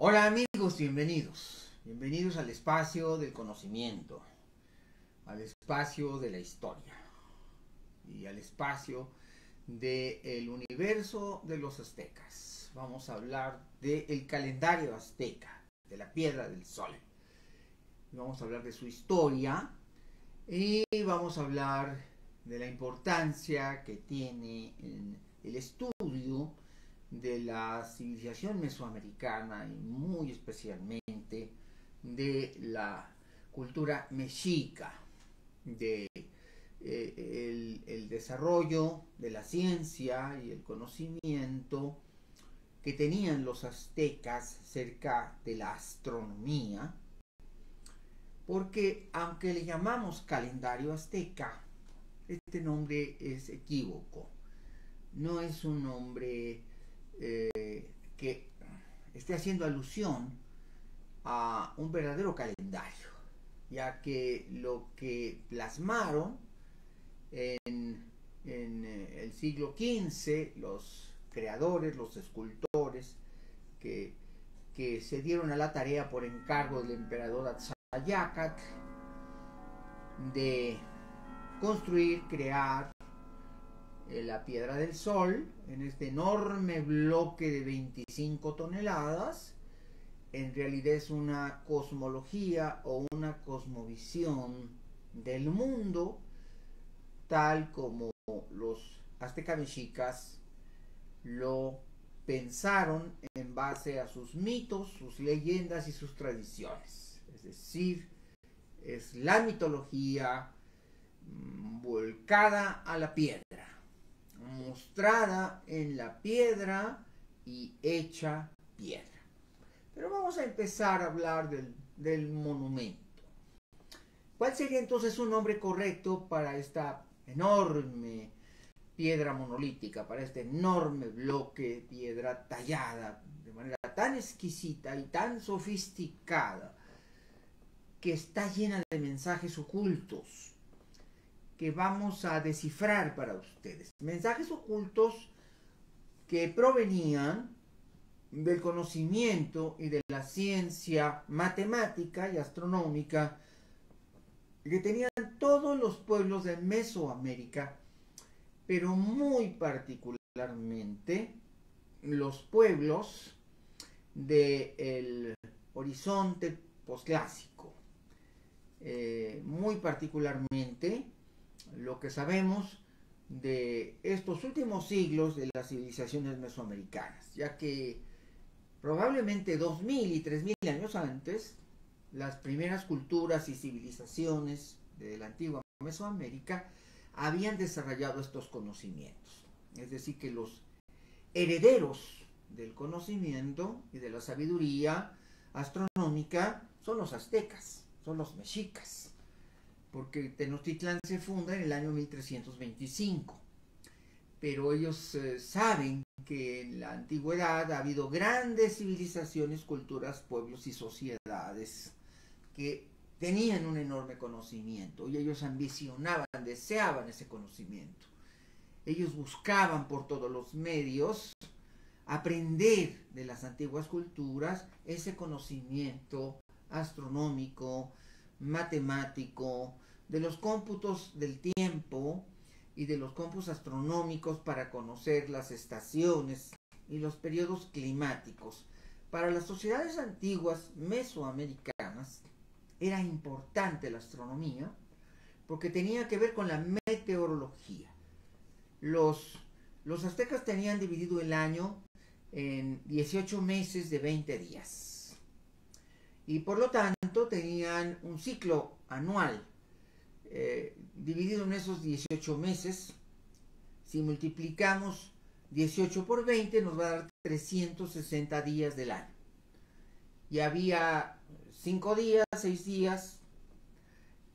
Hola amigos, bienvenidos al espacio del conocimiento, al espacio de la historia y al espacio del universo de los aztecas. Vamos a hablar del calendario azteca, de la piedra del sol. Vamos a hablar de su historia y vamos a hablar de la importancia que tiene en el estudio de la civilización mesoamericana y muy especialmente de la cultura mexica, de el desarrollo de la ciencia y el conocimiento que tenían los aztecas cerca de la astronomía, porque aunque le llamamos calendario azteca, este nombre es equívoco, no es un nombre que esté haciendo alusión a un verdadero calendario, ya que lo que plasmaron en el siglo XV los creadores, los escultores que se dieron a la tarea por encargo del emperador Atzayácatl de construir, crear la piedra del sol en este enorme bloque de 25 toneladas, en realidad es una cosmología o una cosmovisión del mundo tal como los aztecas mexicas lo pensaron en base a sus mitos, sus leyendas y sus tradiciones. Es decir, es la mitología volcada a la piedra, mostrada en la piedra y hecha piedra. Pero vamos a empezar a hablar del monumento. ¿Cuál sería entonces un nombre correcto para esta enorme piedra monolítica, para este enorme bloque de piedra tallada de manera tan exquisita y tan sofisticada que está llena de mensajes ocultos que vamos a descifrar para ustedes? Mensajes ocultos que provenían del conocimiento y de la ciencia matemática y astronómica que tenían todos los pueblos de Mesoamérica, pero muy particularmente los pueblos del horizonte posclásico. Muy particularmente lo que sabemos de estos últimos siglos de las civilizaciones mesoamericanas, ya que probablemente 2000 y 3000 años antes, las primeras culturas y civilizaciones de la antigua Mesoamérica habían desarrollado estos conocimientos. Es decir, que los herederos del conocimiento y de la sabiduría astronómica son los aztecas, son los mexicas, porque Tenochtitlán se funda en el año 1325. Pero ellos saben que en la antigüedad ha habido grandes civilizaciones, culturas, pueblos y sociedades que tenían un enorme conocimiento y ellos ambicionaban, deseaban ese conocimiento. Ellos buscaban por todos los medios aprender de las antiguas culturas ese conocimiento astronómico, matemático, de los cómputos del tiempo y de los cómputos astronómicos para conocer las estaciones y los periodos climáticos. Para las sociedades antiguas mesoamericanas era importante la astronomía porque tenía que ver con la meteorología. Los aztecas tenían dividido el año en 18 meses de 20 días y por lo tanto tenían un ciclo anual dividido en esos 18 meses. Si multiplicamos 18 por 20 nos va a dar 360 días del año. Y había 5 días, 6 días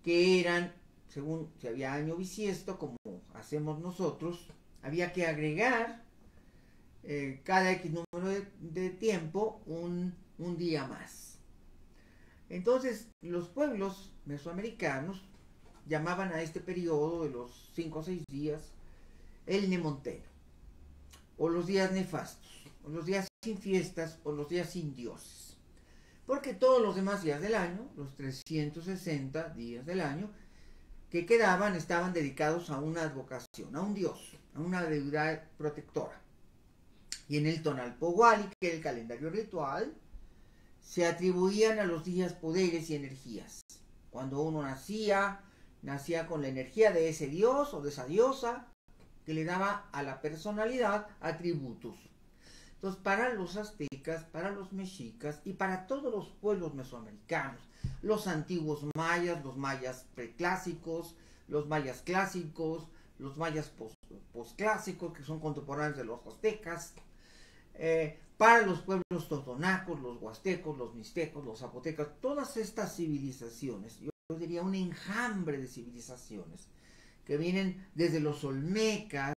que eran, según si había año bisiesto, como hacemos nosotros, había que agregar cada X número de tiempo un día más. Entonces los pueblos mesoamericanos llamaban a este periodo de los 5 o 6 días el nemonteno, o los días nefastos, o los días sin fiestas, o los días sin dioses. porque todos los demás días del año, los 360 días del año que quedaban, estaban dedicados a una advocación, a un dios, a una deidad protectora. Y en el Tonalpohualli, que era el calendario ritual, se atribuían a los días poderes y energías. Cuando uno nacía con la energía de ese dios o de esa diosa que le daba a la personalidad atributos. Entonces, para los aztecas, para los mexicas y para todos los pueblos mesoamericanos, los antiguos mayas, los mayas preclásicos, los mayas clásicos, los mayas posclásicos, que son contemporáneos de los aztecas, para los pueblos totonacos, los huastecos, los mixtecos, los zapotecas, todas estas civilizaciones, yo diría un enjambre de civilizaciones, que vienen desde los olmecas,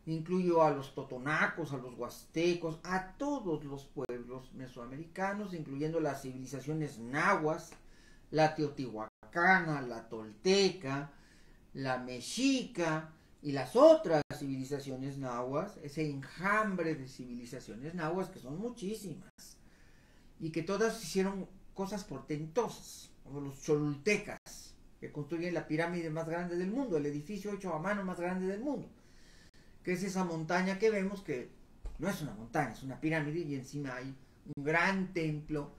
incluyo a los totonacos, a los huastecos, a todos los pueblos mesoamericanos, incluyendo las civilizaciones nahuas, la teotihuacana, la tolteca, la mexica y las otras civilizaciones nahuas, ese enjambre de civilizaciones nahuas que son muchísimas y que todas hicieron cosas portentosas, como los cholultecas, que construyen la pirámide más grande del mundo, el edificio hecho a mano más grande del mundo, que es esa montaña que vemos, que no es una montaña, es una pirámide, y encima hay un gran templo,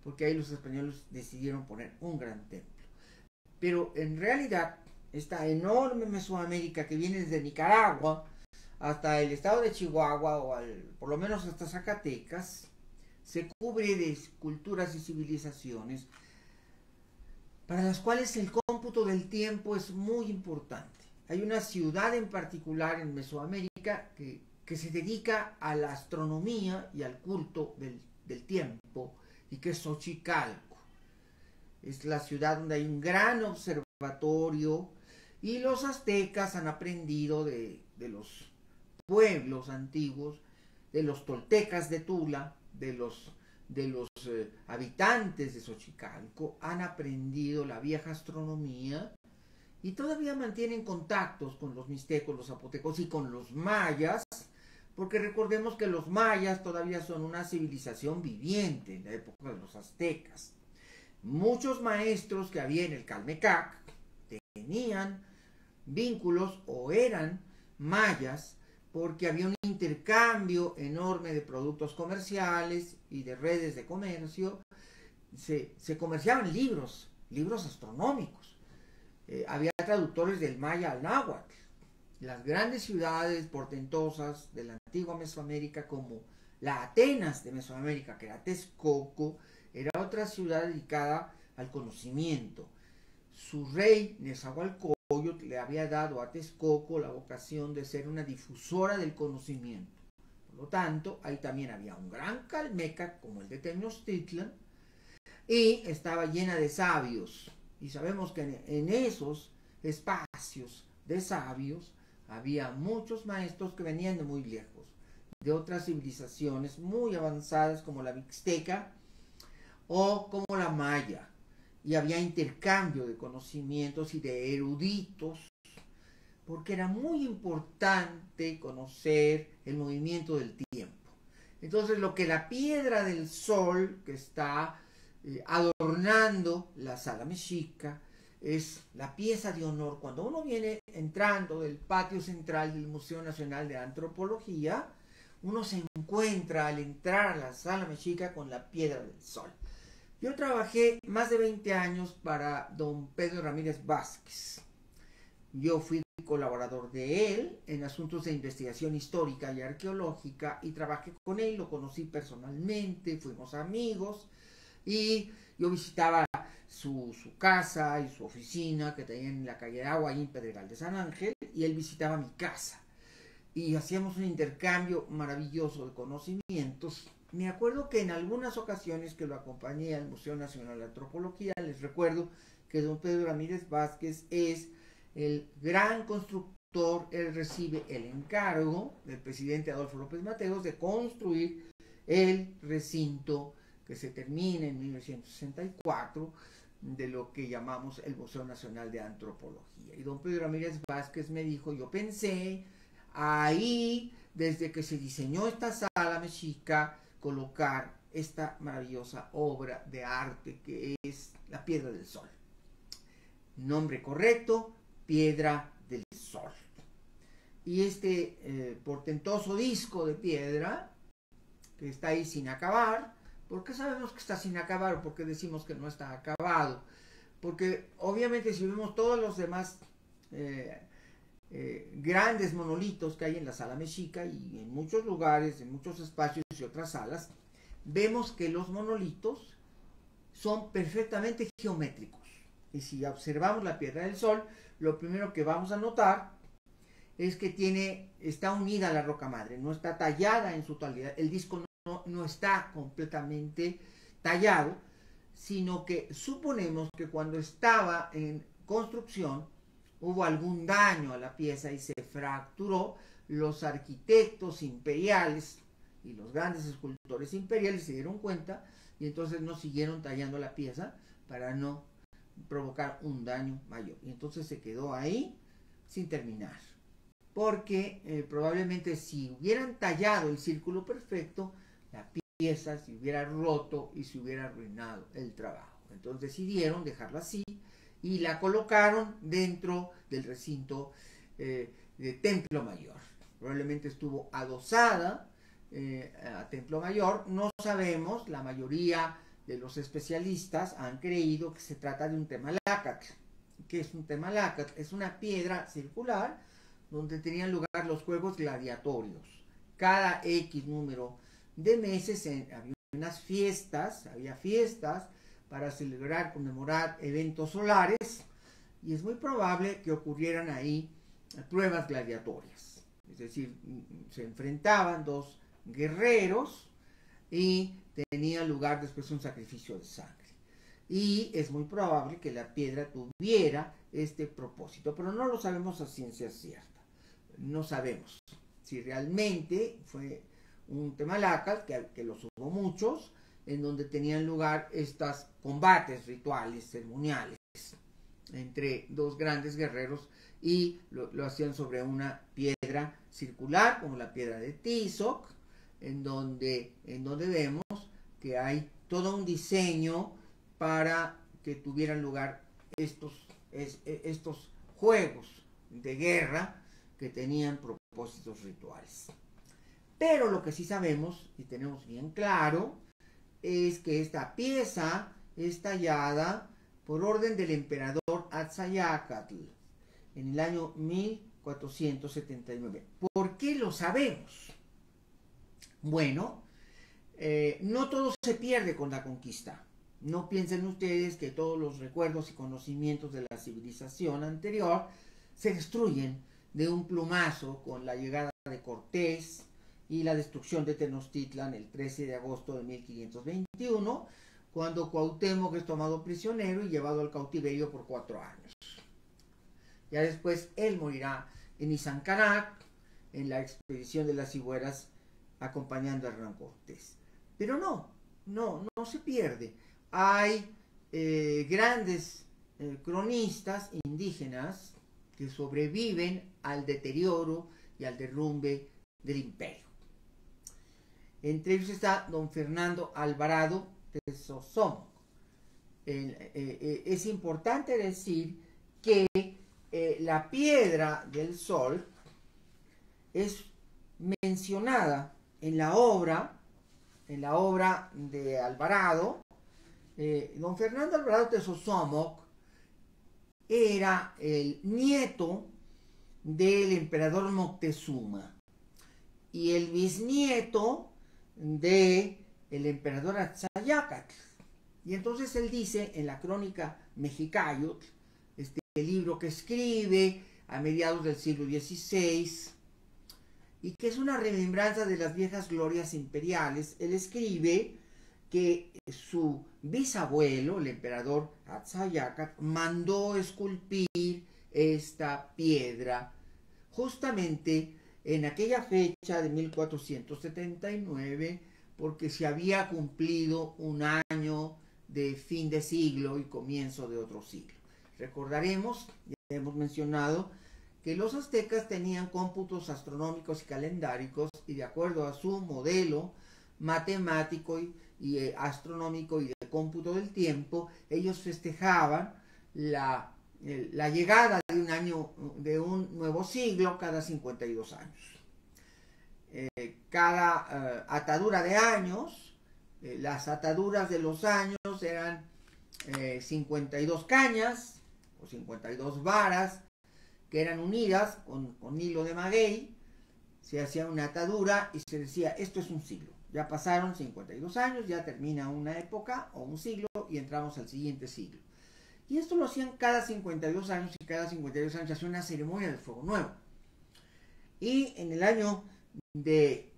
porque ahí los españoles decidieron poner un gran templo. Pero en realidad, esta enorme Mesoamérica que viene desde Nicaragua hasta el estado de Chihuahua, o por lo menos hasta Zacatecas, se cubre de culturas y civilizaciones para las cuales el cómputo del tiempo es muy importante. Hay una ciudad en particular en Mesoamérica que se dedica a la astronomía y al culto del tiempo, y que es Xochicalco. Es la ciudad donde hay un gran observatorio, y los aztecas han aprendido de los pueblos antiguos, de los toltecas de Tula, de los habitantes de Xochicalco, han aprendido la vieja astronomía y todavía mantienen contactos con los mixtecos, los zapotecos y con los mayas, porque recordemos que los mayas todavía son una civilización viviente en la época de los aztecas. Muchos maestros que había en el Calmecac tenían vínculos o eran mayas, porque había un intercambio enorme de productos comerciales y de redes de comercio. Se comerciaban libros astronómicos. Había traductores del maya al náhuatl. Las grandes ciudades portentosas de la antigua Mesoamérica, como la Atenas de Mesoamérica, que era Texcoco, era otra ciudad dedicada al conocimiento. Su rey, Nezahualcóyotl, le había dado a Texcoco la vocación de ser una difusora del conocimiento. Por lo tanto, ahí también había un gran calmeca, como el de Tenochtitlan, y estaba llena de sabios. Y sabemos que en esos espacios de sabios había muchos maestros que venían de muy lejos, de otras civilizaciones muy avanzadas como la mixteca o como la maya. Y había intercambio de conocimientos y de eruditos, porque era muy importante conocer el movimiento del tiempo. Entonces, lo que la piedra del sol que está adornando la sala mexica es la pieza de honor. Cuando uno viene entrando del patio central del Museo Nacional de Antropología, uno se encuentra al entrar a la sala mexica con la piedra del sol. Yo trabajé más de 20 años para don Pedro Ramírez Vázquez. Yo fui colaborador de él en asuntos de investigación histórica y arqueológica, y trabajé con él, lo conocí personalmente, fuimos amigos, y yo visitaba su casa y su oficina que tenía en la calle de Agua, ahí en Pedregal de San Ángel, y él visitaba mi casa. Y hacíamos un intercambio maravilloso de conocimientos. Me acuerdo que en algunas ocasiones que lo acompañé al Museo Nacional de Antropología, les recuerdo que don Pedro Ramírez Vázquez es el gran constructor. Él recibe el encargo del presidente Adolfo López Mateos de construir el recinto que se termina en 1964, de lo que llamamos el Museo Nacional de Antropología. Y don Pedro Ramírez Vázquez me dijo, yo pensé ahí, desde que se diseñó esta sala mexica, colocar esta maravillosa obra de arte que es la Piedra del Sol. Nombre correcto, Piedra del Sol. Y este portentoso disco de piedra que está ahí sin acabar. ¿Por qué sabemos que está sin acabar o por qué decimos que no está acabado? Porque obviamente si vemos todos los demás grandes monolitos que hay en la sala mexica y en muchos lugares, en muchos espacios y otras salas, vemos que los monolitos son perfectamente geométricos. Y si observamos la Piedra del Sol, lo primero que vamos a notar es que está unida a la roca madre, no está tallada en su totalidad. El disco no está completamente tallado, sino que suponemos que cuando estaba en construcción hubo algún daño a la pieza y se fracturó. Los arquitectos imperiales y los grandes escultores imperiales se dieron cuenta y entonces no siguieron tallando la pieza para no provocar un daño mayor. Y entonces se quedó ahí sin terminar. Porque probablemente si hubieran tallado el círculo perfecto, la pieza se hubiera roto y se hubiera arruinado el trabajo. Entonces decidieron dejarla así y la colocaron dentro del recinto de Templo Mayor. Probablemente estuvo adosada a Templo Mayor, no sabemos, la mayoría de los especialistas han creído que se trata de un Temalacatl. ¿Qué es un Temalacatl? Es una piedra circular donde tenían lugar los juegos gladiatorios. Cada X número de meses había unas fiestas, para celebrar, conmemorar eventos solares, y es muy probable que ocurrieran ahí pruebas gladiatorias. Es decir, se enfrentaban dos guerreros y tenía lugar después un sacrificio de sangre. Y es muy probable que la piedra tuviera este propósito, pero no lo sabemos a ciencia cierta. No sabemos si realmente fue un Temalacatl, que los hubo muchos, en donde tenían lugar estos combates rituales, ceremoniales, entre dos grandes guerreros, y lo hacían sobre una piedra circular, como la piedra de Tizoc, en donde vemos que hay todo un diseño para que tuvieran lugar estos juegos de guerra que tenían propósitos rituales. Pero lo que sí sabemos y tenemos bien claro es que esta pieza es tallada por orden del emperador Atzayacatl en el año 1479. ¿Por qué lo sabemos? Bueno, no todo se pierde con la conquista. No piensen ustedes que todos los recuerdos y conocimientos de la civilización anterior se destruyen de un plumazo con la llegada de Cortés y la destrucción de Tenochtitlan el 13 de agosto de 1521, cuando Cuauhtémoc es tomado prisionero y llevado al cautiverio por 4 años. Ya después él morirá en Izancanac, en la expedición de las Cigüeñas, acompañando a Hernán Cortés. Pero no se pierde. Hay grandes cronistas indígenas que sobreviven al deterioro y al derrumbe del imperio. Entre ellos está don Fernando Alvarado de Sosomoc. Es importante decir que la Piedra del Sol es mencionada en la obra de Alvarado. Don Fernando Alvarado de Sosomoc era el nieto del emperador Moctezuma y el bisnieto del emperador Atzayacatl. Y entonces él dice en la Crónica Mexicayotl, este libro que escribe a mediados del siglo XVI, y que es una remembranza de las viejas glorias imperiales, él escribe que su bisabuelo, el emperador Atzayacatl, mandó esculpir esta piedra justamente en aquella fecha de 1479, porque se había cumplido un año de fin de siglo y comienzo de otro siglo. Recordaremos, ya hemos mencionado, que los aztecas tenían cómputos astronómicos y calendáricos, y de acuerdo a su modelo matemático y astronómico y de cómputo del tiempo, ellos festejaban la llegada de un nuevo siglo cada 52 años. Cada atadura de años, las ataduras de los años eran 52 cañas o 52 varas que eran unidas con hilo de maguey. Se hacía una atadura y se decía, esto es un siglo. Ya pasaron 52 años, ya termina una época o un siglo y entramos al siguiente siglo. Y esto lo hacían cada 52 años y cada 52 años se hacía una ceremonia del fuego nuevo. Y en el año de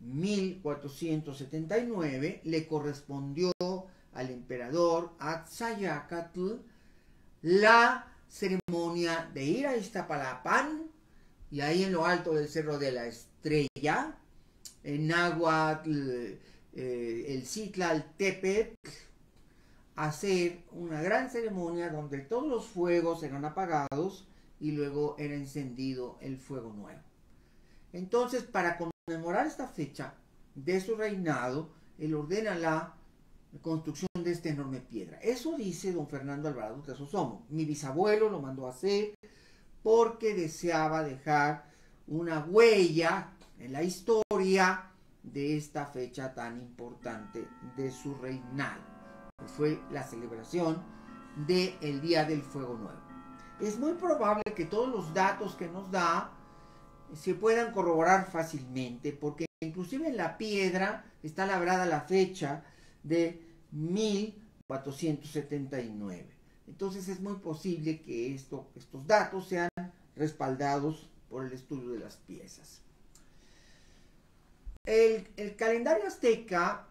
1479 le correspondió al emperador Atzayacatl la ceremonia de ir a Iztapalapán y ahí en lo alto del Cerro de la Estrella, en náhuatl, el Citlaltépetl, hacer una gran ceremonia donde todos los fuegos eran apagados y luego era encendido el fuego nuevo. Entonces, para conmemorar esta fecha de su reinado, él ordena la construcción de esta enorme piedra. Eso dice don Fernando Alvarado Tesosomo. Mi bisabuelo lo mandó a hacer porque deseaba dejar una huella en la historia de esta fecha tan importante de su reinado. Fue la celebración del Día del Fuego Nuevo. Es muy probable que todos los datos que nos da se puedan corroborar fácilmente, porque inclusive en la piedra está labrada la fecha de 1479. Entonces es muy posible que estos datos sean respaldados por el estudio de las piezas. El calendario azteca,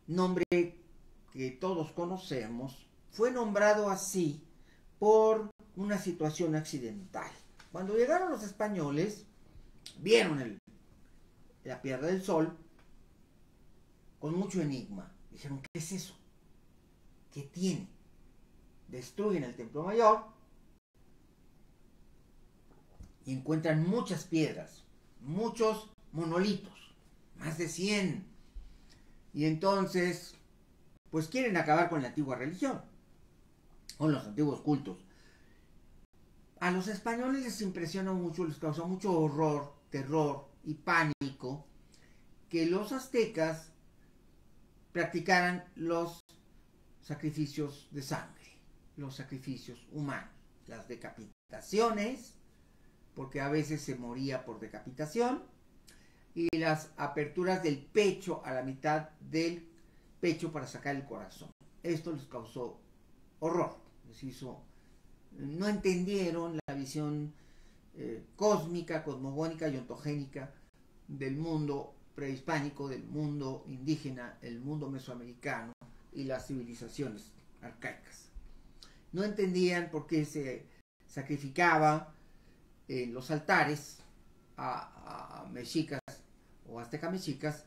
nombre que todos conocemos, fue nombrado así por una situación accidental. Cuando llegaron los españoles, vieron la Piedra del Sol con mucho enigma. Dijeron, ¿qué es eso? ¿Qué tiene? Destruyen el Templo Mayor y encuentran muchas piedras, muchos monolitos, más de 100. Y entonces, pues quieren acabar con la antigua religión, con los antiguos cultos. A los españoles les impresionó mucho, les causó mucho horror, terror y pánico que los aztecas practicaran los sacrificios de sangre, los sacrificios humanos, las decapitaciones, porque a veces se moría por decapitación, y las aperturas del pecho a la mitad del pecho para sacar el corazón. Esto les causó horror, les hizo... No entendieron la visión cósmica, cosmogónica y ontogénica del mundo prehispánico, del mundo indígena, el mundo mesoamericano y las civilizaciones arcaicas. No entendían por qué se sacrificaba en los altares a mexicas o azteca mexicas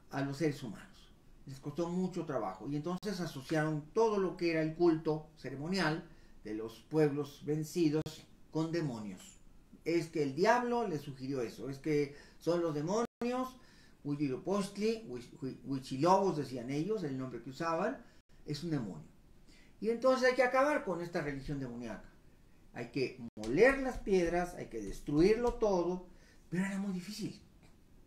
a los seres humanos. Les costó mucho trabajo y entonces asociaron todo lo que era el culto ceremonial de los pueblos vencidos con demonios. Es que el diablo les sugirió eso, es que son los demonios, Huitzilopochtli, Huichilobos decían ellos, el nombre que usaban, es un demonio. Y entonces hay que acabar con esta religión demoníaca. Hay que moler las piedras, hay que destruirlo todo, pero era muy difícil.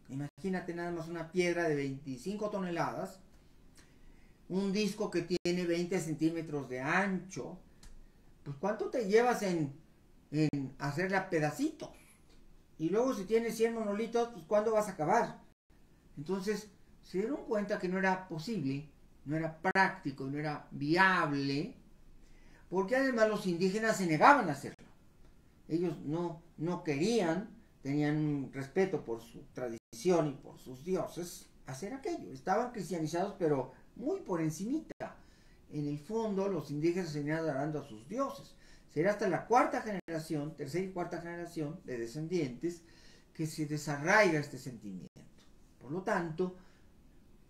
Imagínate nada más una piedra de 25 toneladas, un disco que tiene 20 centímetros de ancho. Pues ¿cuánto te llevas en hacerla pedacitos? Y luego si tienes 100 monolitos, pues ¿cuándo vas a acabar? Entonces se dieron cuenta que no era posible, no era práctico, no era viable, porque además los indígenas se negaban a hacerlo. Ellos no querían, tenían respeto por su tradición y por sus dioses, hacer aquello. Estaban cristianizados, pero muy por encimita. En el fondo, los indígenas seguían adorando a sus dioses. Será hasta la tercera y cuarta generación de descendientes que se desarraiga este sentimiento. Por lo tanto,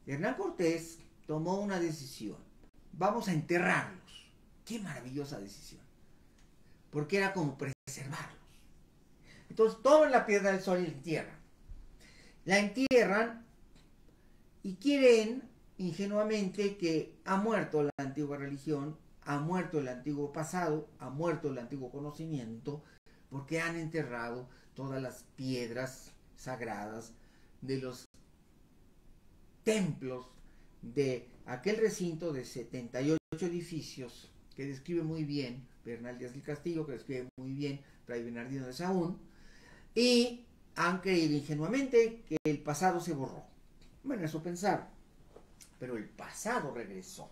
Hernán Cortés tomó una decisión. Vamos a enterrarlos. ¡Qué maravillosa decisión! Porque era como preservarlos. Entonces, todo en la Piedra del Sol y la entierran. La entierran y quieren ingenuamente que ha muerto la antigua religión, ha muerto el antiguo pasado, ha muerto el antiguo conocimiento, porque han enterrado todas las piedras sagradas de los templos de aquel recinto de 78 edificios que describe muy bien Bernal Díaz del Castillo, que describe muy bien Fray Bernardino de Sahagún, y han creído ingenuamente que el pasado se borró. Bueno, eso pensaron, pero el pasado regresó.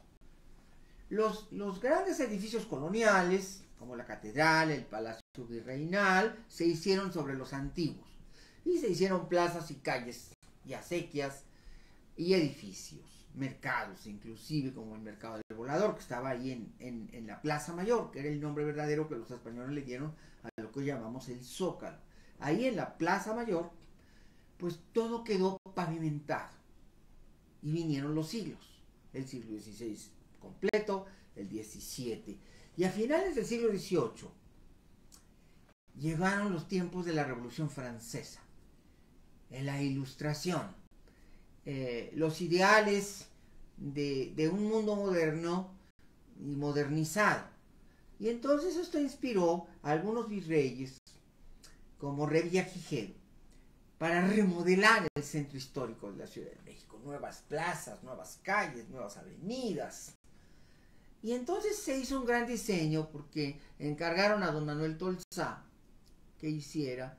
Los grandes edificios coloniales, como la catedral, el palacio virreinal, se hicieron sobre los antiguos, y se hicieron plazas y calles y acequias y edificios, mercados inclusive, como el mercado del Volador, que estaba ahí en la Plaza Mayor, que era el nombre verdadero que los españoles le dieron a lo que llamamos el Zócalo. Ahí en la Plaza Mayor, pues todo quedó pavimentado, y vinieron los siglos, el siglo XVI completo, el XVII, y a finales del siglo XVIII llegaron los tiempos de la Revolución Francesa, en la Ilustración, los ideales de un mundo moderno y modernizado. Y entonces esto inspiró a algunos virreyes, como Revillagigedo, para remodelar el centro histórico de la Ciudad de México, nuevas plazas, nuevas calles, nuevas avenidas. Y entonces se hizo un gran diseño porque encargaron a don Manuel Tolsá que hiciera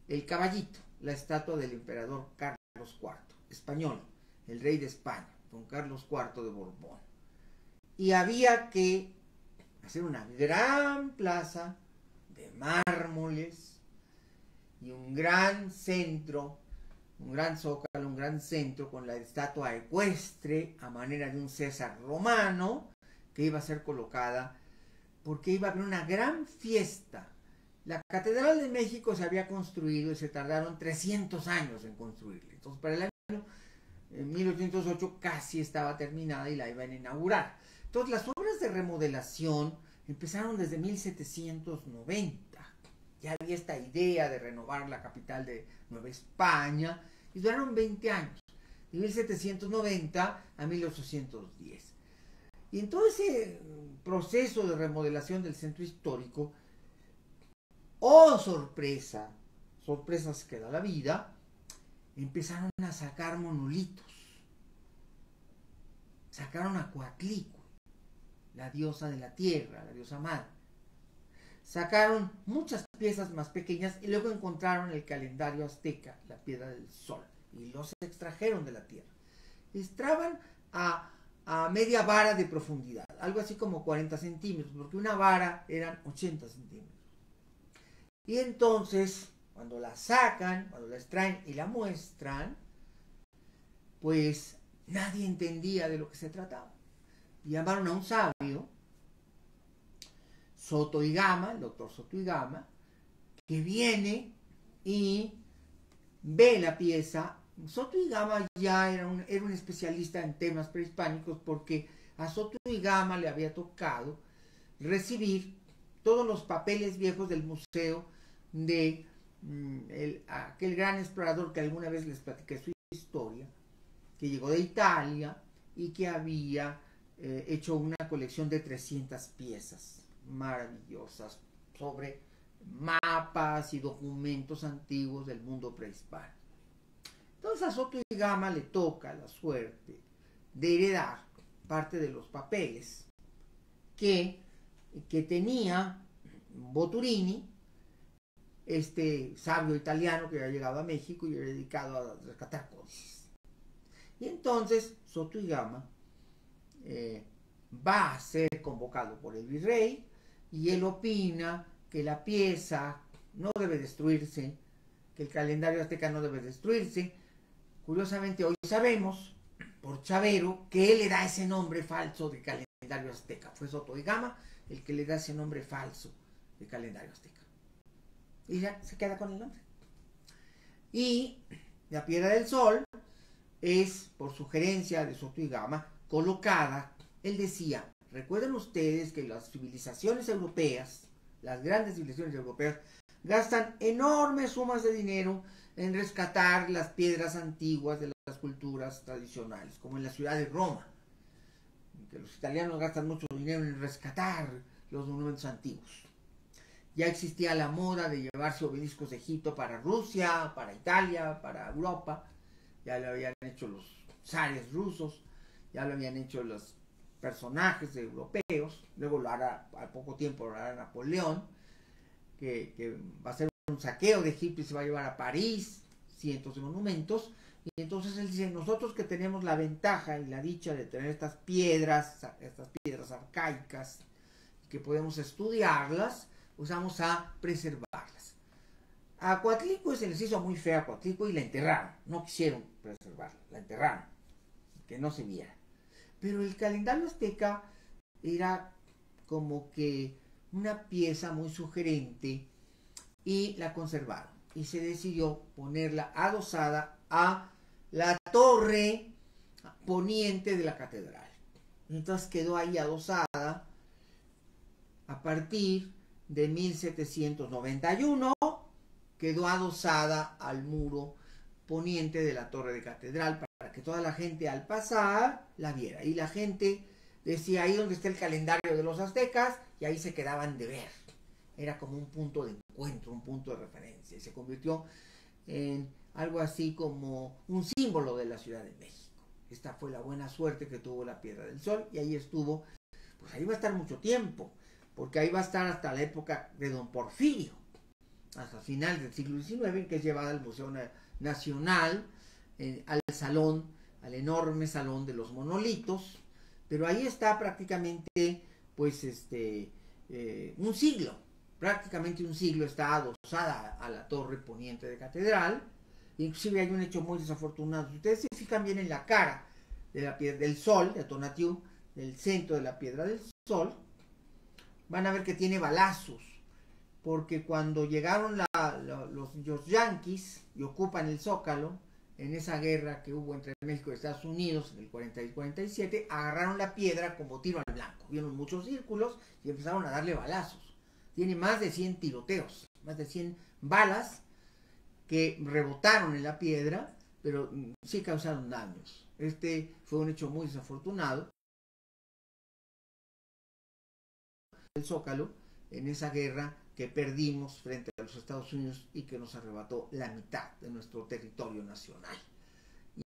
el caballito, la estatua del emperador Carlos IV, español, el rey de España, don Carlos IV de Borbón. Y había que hacer una gran plaza de mármoles y un gran centro, un gran zócalo, un gran centro con la estatua ecuestre a manera de un César romano que iba a ser colocada porque iba a haber una gran fiesta. La Catedral de México se había construido y se tardaron 300 años en construirla. Entonces, para el año 1808 casi estaba terminada y la iban a inaugurar. Entonces, las obras de remodelación empezaron desde 1790. Ya había esta idea de renovar la capital de Nueva España y duraron 20 años, de 1790 a 1810. Y en todo ese proceso de remodelación del centro histórico, ¡oh sorpresa! Sorpresas que da la vida, empezaron a sacar monolitos. Sacaron a Coatlicue, la diosa de la tierra, la diosa madre. Sacaron muchas piezas más pequeñas y luego encontraron el calendario azteca, la piedra del sol, y los extrajeron de la tierra. Estaban a media vara de profundidad, algo así como 40 centímetros, porque una vara eran 80 centímetros. Y entonces, cuando la sacan, cuando la extraen y la muestran, pues nadie entendía de lo que se trataba. Y llamaron a un sabio, Soto y Gama, el doctor Soto y Gama, que viene y ve la pieza. Soto y Gama ya era un especialista en temas prehispánicos porque a Soto y Gama le había tocado recibir todos los papeles viejos del museo de aquel gran explorador que alguna vez les platiqué su historia, que llegó de Italia y que había hecho una colección de 300 piezas maravillosas sobre mapas y documentos antiguos del mundo prehispánico. Entonces a Soto y Gama le toca la suerte de heredar parte de los papeles que tenía Boturini, este sabio italiano que había llegado a México y era dedicado a rescatar códices. Y entonces Soto y Gama va a ser convocado por el virrey y él opina que la pieza no debe destruirse, que el calendario azteca no debe destruirse. Curiosamente hoy sabemos por Chavero que él le da ese nombre falso de calendario azteca. Fue Soto y Gama el que le da ese nombre falso de calendario azteca. Y ya se queda con el nombre. Y la piedra del sol es, por sugerencia de Soto y Gama, colocada. Él decía, recuerden ustedes que las civilizaciones europeas, las grandes civilizaciones europeas, gastan enormes sumas de dinero en rescatar las piedras antiguas de las culturas tradicionales, como en la ciudad de Roma, que los italianos gastan mucho dinero en rescatar los monumentos antiguos. Ya existía la moda de llevarse obeliscos de Egipto para Rusia, para Italia, para Europa. Ya lo habían hecho los zares rusos, ya lo habían hecho los personajes europeos. Luego lo hará, al poco tiempo lo hará Napoleón, que va a hacer un saqueo de Egipto y se va a llevar a París cientos de monumentos. Y entonces él dice, nosotros que tenemos la ventaja y la dicha de tener estas piedras arcaicas, que podemos estudiarlas, pues vamos a preservarlas. A Coatlicue se les hizo muy fea a Coatlicue y la enterraron. No quisieron preservarla, la enterraron, que no se viera. Pero el calendario azteca era como que una pieza muy sugerente y la conservaron. Y se decidió ponerla adosada a la torre poniente de la catedral. Entonces quedó ahí adosada a partir de 1791, quedó adosada al muro poniente de la torre de catedral para que toda la gente al pasar la viera. Y la gente decía, ahí donde está el calendario de los aztecas, y ahí se quedaban de ver. Era como un punto de encuentro, un punto de referencia. Y se convirtió en algo así como un símbolo de la Ciudad de México. Esta fue la buena suerte que tuvo la Piedra del Sol, y ahí estuvo, pues ahí va a estar mucho tiempo, porque ahí va a estar hasta la época de Don Porfirio, hasta final del siglo XIX, que es llevada al Museo Nacional, al salón, al enorme salón de los monolitos, pero ahí está prácticamente, pues, un siglo, prácticamente un siglo está adosada a la torre poniente de catedral. Inclusive hay un hecho muy desafortunado. Si ustedes se fijan bien en la cara de la Piedra del Sol, de Tonatiuh, del centro de la Piedra del Sol, van a ver que tiene balazos, porque cuando llegaron los yanquis y ocupan el Zócalo, en esa guerra que hubo entre México y Estados Unidos en el 46-47, agarraron la piedra como tiro al blanco. Vieron muchos círculos y empezaron a darle balazos. Tiene más de 100 tiroteos, más de 100 balas que rebotaron en la piedra, pero sí causaron daños. Este fue un hecho muy desafortunado. El Zócalo, en esa guerra que perdimos frente a los Estados Unidos y que nos arrebató la mitad de nuestro territorio nacional.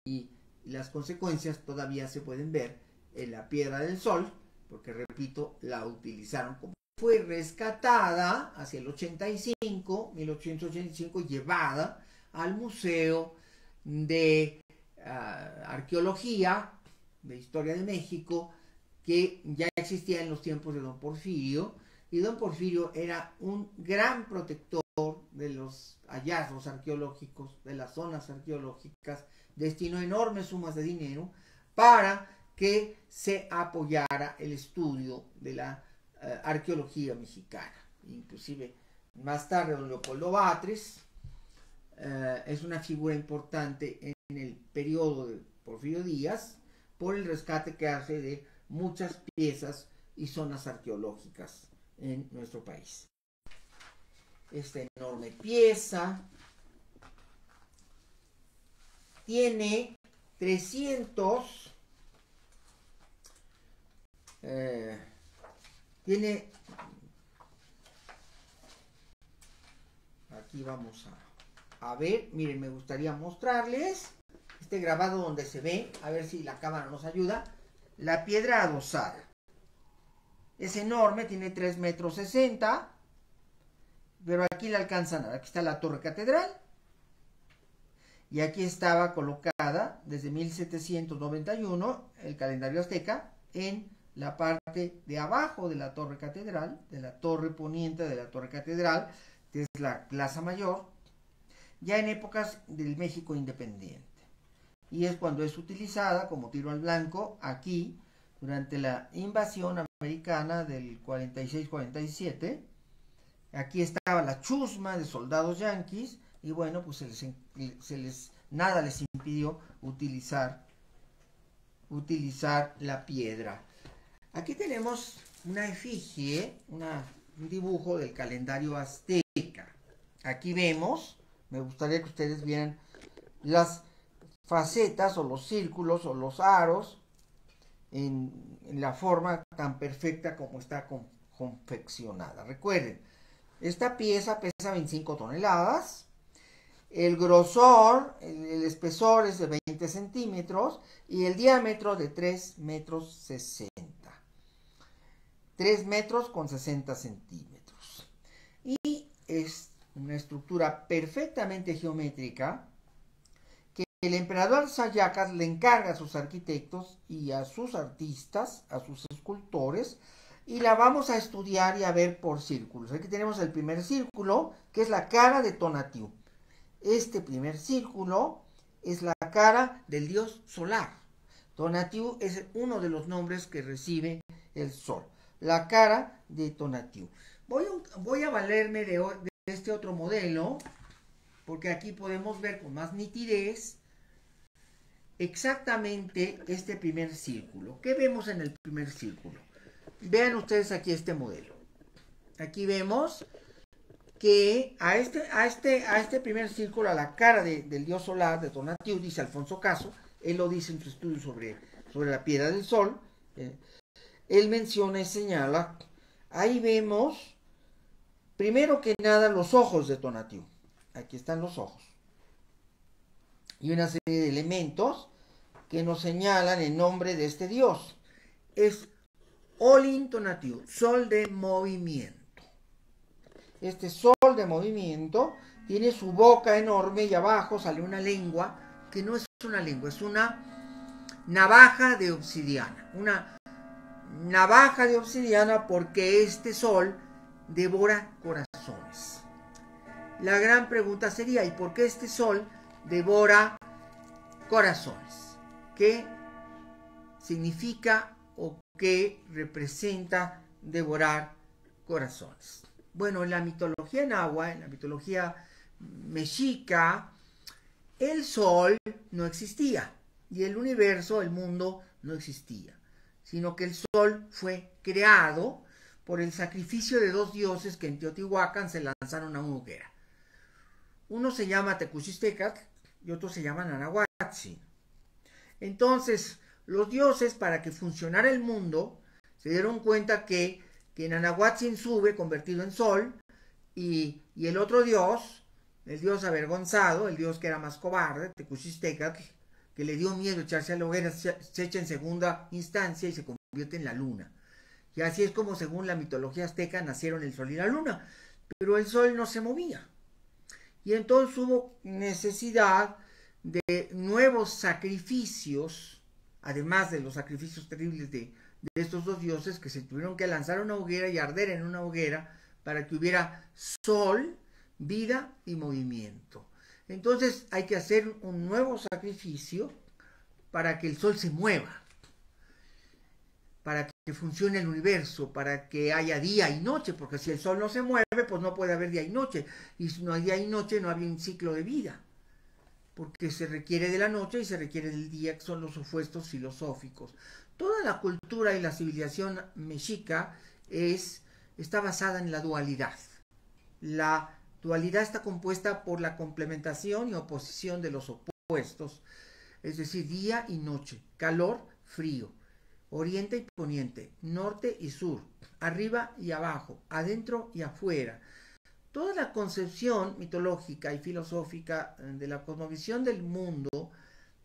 Y las consecuencias todavía se pueden ver en la Piedra del Sol, porque repito, la utilizaron como fue rescatada hacia el 1885, llevada al Museo de Arqueología, de Historia de México, que ya existía en los tiempos de Don Porfirio, y Don Porfirio era un gran protector de los hallazgos arqueológicos, de las zonas arqueológicas, destinó enormes sumas de dinero para que se apoyara el estudio de la arqueología mexicana. Inclusive más tarde don Leopoldo Batres es una figura importante en el periodo de Porfirio Díaz por el rescate que hace de muchas piezas y zonas arqueológicas en nuestro país. Esta enorme pieza tiene 300 aquí vamos a ver, miren, me gustaría mostrarles este grabado donde se ve, a ver si la cámara nos ayuda, la piedra adosada. Es enorme, tiene 3,60 metros, pero aquí la alcanzan a ver. Aquí está la torre catedral, y aquí estaba colocada desde 1791 el calendario azteca en la parte de abajo de la torre catedral, de la torre poniente de la torre catedral, que es la Plaza Mayor, ya en épocas del México independiente. Y es cuando es utilizada como tiro al blanco aquí, durante la invasión americana del 46-47. Aquí estaba la chusma de soldados yanquis, y bueno, pues nada les impidió utilizar la piedra. Aquí tenemos una efigie, un dibujo del calendario azteca. Aquí vemos, me gustaría que ustedes vieran las facetas o los círculos o los aros en la forma tan perfecta como está confeccionada. Recuerden, esta pieza pesa 25 toneladas, el grosor, el espesor es de 20 centímetros y el diámetro de 3 metros 60. 3 metros con 60 centímetros. Y es una estructura perfectamente geométrica que el emperador Sayacas le encarga a sus arquitectos y a sus artistas, a sus escultores, y la vamos a estudiar y a ver por círculos. Aquí tenemos el primer círculo, que es la cara de Tonatiuh. Este primer círculo es la cara del dios solar. Tonatiuh es uno de los nombres que recibe el sol. La cara de Tonatiuh. Voy a valerme de este otro modelo, porque aquí podemos ver con más nitidez exactamente este primer círculo. ¿Qué vemos en el primer círculo? Vean ustedes aquí este modelo. Aquí vemos que a este primer círculo, a la cara del dios solar de Tonatiuh, dice Alfonso Caso, él lo dice en su estudio sobre la piedra del sol, él menciona y señala, ahí vemos, primero que nada, los ojos de Tonatiuh. Aquí están los ojos. Y una serie de elementos que nos señalan el nombre de este dios. Es Olin Tonatiuh, sol de movimiento. Este sol de movimiento tiene su boca enorme y abajo sale una lengua que no es una lengua, es una navaja de obsidiana. Una navaja de obsidiana porque este sol devora corazones. La gran pregunta sería, ¿y por qué este sol devora corazones? ¿Qué significa o qué representa devorar corazones? Bueno, en la mitología náhuatl, en la mitología mexica, el sol no existía y el universo, el mundo, no existía, sino que el sol fue creado por el sacrificio de dos dioses que en Teotihuacán se lanzaron a una hoguera. Uno se llama Tecuchistecatl y otro se llama Nanahuatzin. Entonces, los dioses, para que funcionara el mundo, se dieron cuenta que Nanahuatzin sube convertido en sol y el otro dios, el dios avergonzado, el dios que era más cobarde, Tecuchistecatl, que le dio miedo echarse a la hoguera, se echa en segunda instancia y se convierte en la luna. Y así es como, según la mitología azteca, nacieron el sol y la luna. Pero el sol no se movía. Y entonces hubo necesidad de nuevos sacrificios, además de los sacrificios terribles de estos dos dioses, que se tuvieron que lanzar a una hoguera y arder en una hoguera para que hubiera sol, vida y movimiento. Entonces hay que hacer un nuevo sacrificio para que el sol se mueva, para que funcione el universo, para que haya día y noche, porque si el sol no se mueve, pues no puede haber día y noche, y si no hay día y noche no había un ciclo de vida, porque se requiere de la noche y se requiere del día, que son los opuestos filosóficos. Toda la cultura y la civilización mexica está basada en la dualidad. La dualidad está compuesta por la complementación y oposición de los opuestos, es decir, día y noche, calor, frío, oriente y poniente, norte y sur, arriba y abajo, adentro y afuera. Toda la concepción mitológica y filosófica de la cosmovisión del mundo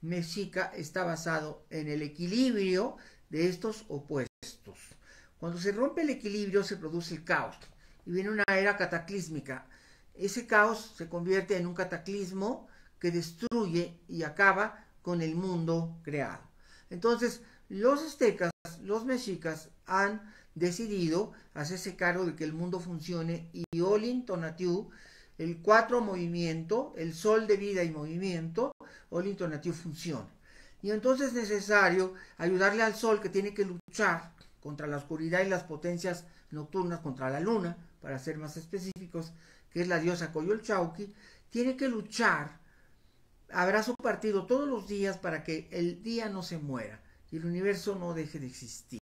mexica está basado en el equilibrio de estos opuestos. Cuando se rompe el equilibrio se produce el caos y viene una era cataclísmica. Ese caos se convierte en un cataclismo que destruye y acaba con el mundo creado. Entonces, los aztecas, los mexicas han decidido hacerse cargo de que el mundo funcione y Olin Tonatiuh, el 4 movimiento, el sol de vida y movimiento, Olin Tonatiuh funciona. Y entonces es necesario ayudarle al sol, que tiene que luchar contra la oscuridad y las potencias nocturnas, contra la luna, para ser más específicos, que es la diosa Coyolxauhqui, tiene que luchar a brazo partido todos los días para que el día no se muera y el universo no deje de existir.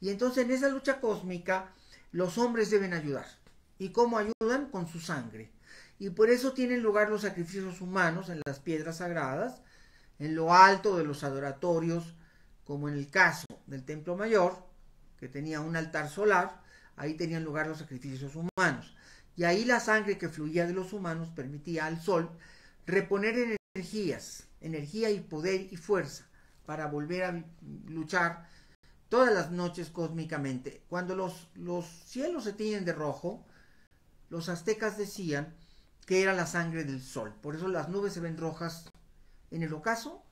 Y entonces en esa lucha cósmica los hombres deben ayudar. ¿Y cómo ayudan? Con su sangre. Y por eso tienen lugar los sacrificios humanos en las piedras sagradas, en lo alto de los adoratorios, como en el caso del Templo Mayor, que tenía un altar solar, ahí tenían lugar los sacrificios humanos. Y ahí la sangre que fluía de los humanos permitía al sol reponer energías, energía y poder y fuerza para volver a luchar todas las noches cósmicamente. Cuando los cielos se tiñen de rojo, los aztecas decían que era la sangre del sol. Por eso las nubes se ven rojas en el ocaso,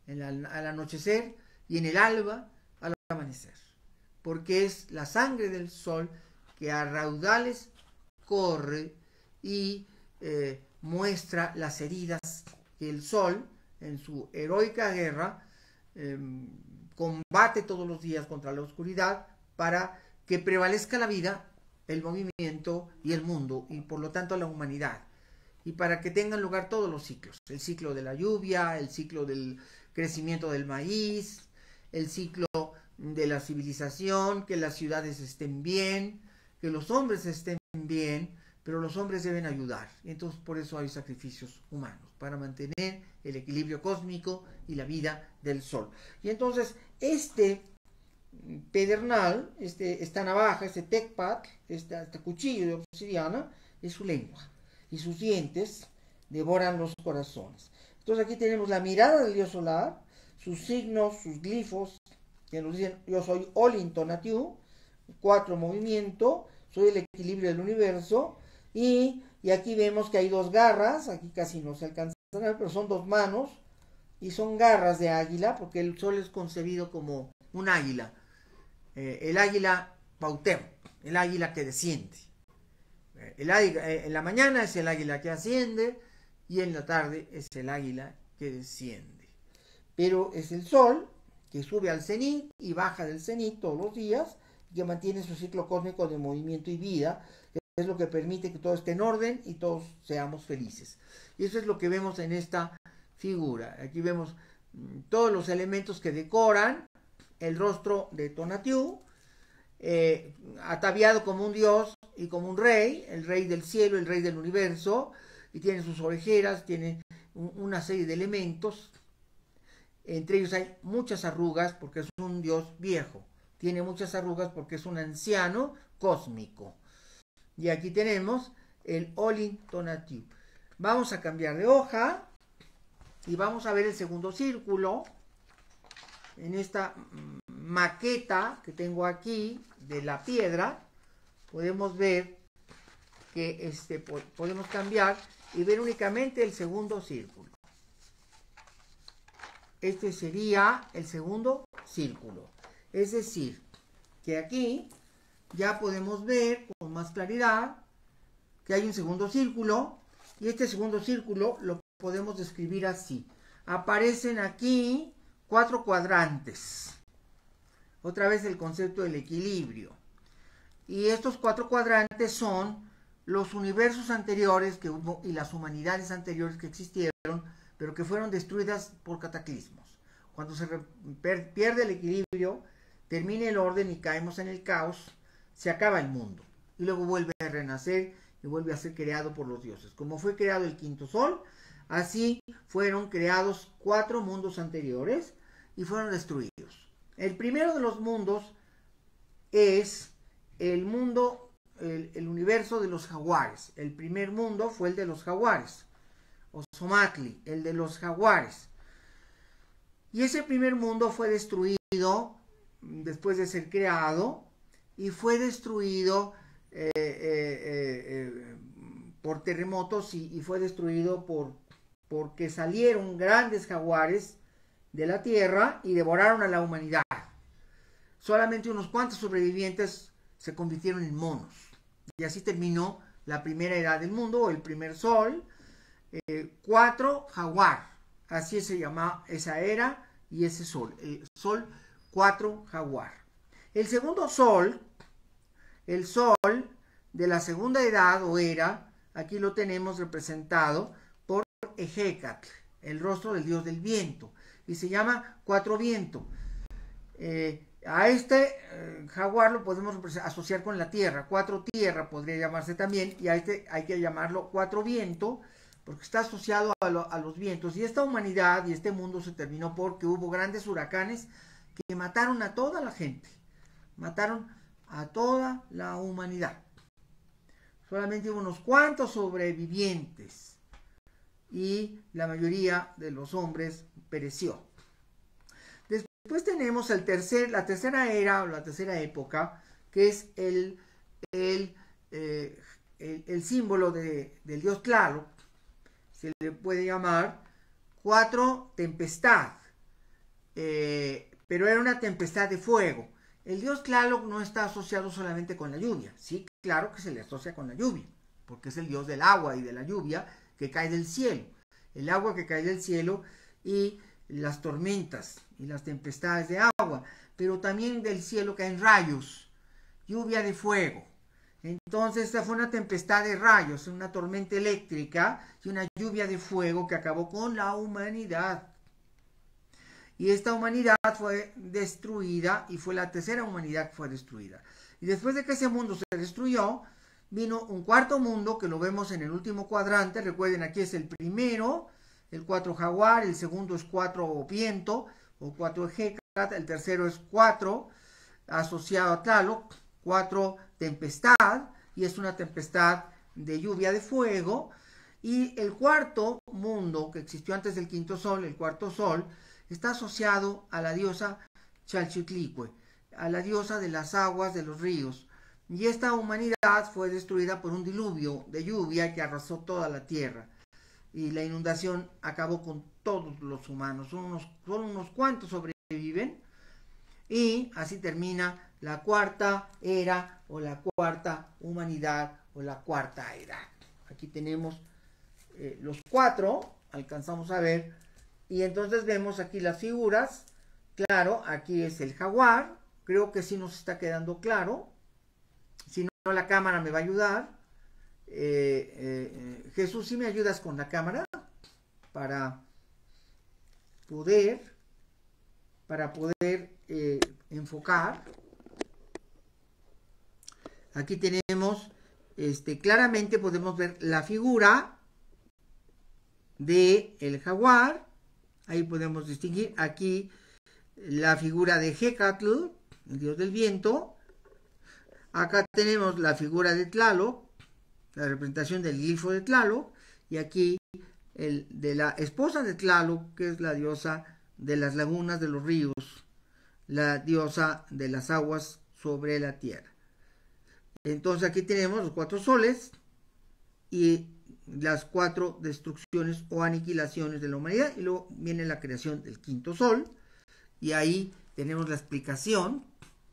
al anochecer, y en el alba al amanecer. Porque es la sangre del sol que a raudales corre y muestra las heridas que el sol, en su heroica guerra, combate todos los días contra la oscuridad para que prevalezca la vida, el movimiento y el mundo, y por lo tanto la humanidad, y para que tengan lugar todos los ciclos, el ciclo de la lluvia, el ciclo del crecimiento del maíz, el ciclo de la civilización, que las ciudades estén bien, que los hombres estén bien, pero los hombres deben ayudar. Entonces por eso hay sacrificios humanos, para mantener el equilibrio cósmico y la vida del sol. Y entonces este pedernal, esta navaja, este tecpat, este cuchillo de obsidiana, es su lengua. Y sus dientes devoran los corazones. Entonces aquí tenemos la mirada del dios solar, sus signos, sus glifos, que nos dicen: yo soy Olin Tonatiuh, 4 movimientos, soy el equilibrio del universo, y aquí vemos que hay 2 garras, aquí casi no se alcanza a ver, pero son 2 manos, y son garras de águila, porque el sol es concebido como un águila, el águila Pautero, el águila que desciende. En la mañana es el águila que asciende, y en la tarde es el águila que desciende. Pero es el sol que sube al cenit y baja del cenit todos los días, y que mantiene su ciclo cósmico de movimiento y vida, que es lo que permite que todo esté en orden y todos seamos felices. Y eso es lo que vemos en esta figura. Aquí vemos todos los elementos que decoran el rostro de Tonatiuh, ataviado como un dios y como un rey, el rey del cielo, el rey del universo, y tiene sus orejeras, tiene una serie de elementos. Entre ellos hay muchas arrugas porque es un dios viejo, tiene muchas arrugas porque es un anciano cósmico. Y aquí tenemos el Olin Tonatiuh. Vamos a cambiar de hoja y vamos a ver el segundo círculo en esta maqueta que tengo aquí de la piedra. Podemos ver que podemos cambiar y ver únicamente el segundo círculo. Este sería el segundo círculo. Es decir, que aquí ya podemos ver con más claridad que hay un segundo círculo, y este segundo círculo lo podemos describir así. Aparecen aquí 4 cuadrantes. Otra vez el concepto del equilibrio. Y estos 4 cuadrantes son los universos anteriores que hubo y las humanidades anteriores que existieron, pero que fueron destruidas por cataclismos. Cuando se pierde el equilibrio, termina el orden y caemos en el caos, se acaba el mundo. Y luego vuelve a renacer y vuelve a ser creado por los dioses. Como fue creado el quinto sol, así fueron creados 4 mundos anteriores y fueron destruidos. El primero de los mundos es el mundo, el universo de los jaguares. El primer mundo fue el de los jaguares, o Xomatli, el de los jaguares. Y ese primer mundo fue destruido después de ser creado, y fue destruido por terremotos, y fue destruido porque salieron grandes jaguares de la tierra y devoraron a la humanidad. Solamente unos cuantos sobrevivientes se convirtieron en monos. Y así terminó la primera edad del mundo, o el primer sol. 4 jaguar, así se llama esa era y ese sol, el sol 4 jaguar. El segundo sol, el sol de la segunda edad o era, aquí lo tenemos representado por Ejecatl, el rostro del dios del viento, y se llama 4 viento. A este jaguar lo podemos asociar con la tierra, 4 tierra podría llamarse también, y a este hay que llamarlo 4 viento, porque está asociado a los vientos. Y esta humanidad y este mundo se terminó porque hubo grandes huracanes que mataron a toda la gente, mataron a toda la humanidad. Solamente hubo unos cuantos sobrevivientes y la mayoría de los hombres pereció. Después tenemos la tercera era o la tercera época, que es el símbolo del dios Tlaloc. Se le puede llamar cuatro tempestad, pero era una tempestad de fuego. El dios Tlaloc no está asociado solamente con la lluvia. Sí, claro que se le asocia con la lluvia, porque es el dios del agua y de la lluvia que cae del cielo. El agua que cae del cielo y las tormentas y las tempestades de agua, pero también del cielo caen rayos, lluvia de fuego. Entonces esta fue una tempestad de rayos, una tormenta eléctrica y una lluvia de fuego que acabó con la humanidad. Y esta humanidad fue destruida y fue la tercera humanidad que fue destruida. Y después de que ese mundo se destruyó, vino un cuarto mundo que lo vemos en el último cuadrante. Recuerden, aquí es el primero, el 4 jaguar, el segundo es 4 viento o 4 Hecat, el tercero es 4 asociado a Tlaloc, 4 tempestad, y es una tempestad de lluvia de fuego. Y el cuarto mundo que existió antes del quinto sol, el cuarto sol, está asociado a la diosa Chalchutlicue, a la diosa de las aguas de los ríos. Y esta humanidad fue destruida por un diluvio de lluvia que arrasó toda la tierra. Y la inundación acabó con todos los humanos. Solo unos cuantos sobreviven. Y así termina la cuarta era o la cuarta humanidad o la cuarta edad. Aquí tenemos los cuatro, alcanzamos a ver. Y entonces vemos aquí las figuras. Claro, aquí es el jaguar. Creo que sí nos está quedando claro. Si no, la cámara me va a ayudar. Jesús, ¿sí me ayudas con la cámara? Para poder enfocar. Aquí tenemos, claramente podemos ver la figura del jaguar. Ahí podemos distinguir aquí la figura de Hecatl, el dios del viento. Acá tenemos la figura de Tlaloc, la representación del glifo de Tlaloc. Y aquí el de la esposa de Tlaloc, que es la diosa de las lagunas, de los ríos, la diosa de las aguas sobre la tierra. Entonces aquí tenemos los 4 soles y las 4 destrucciones o aniquilaciones de la humanidad, y luego viene la creación del quinto sol, y ahí tenemos la explicación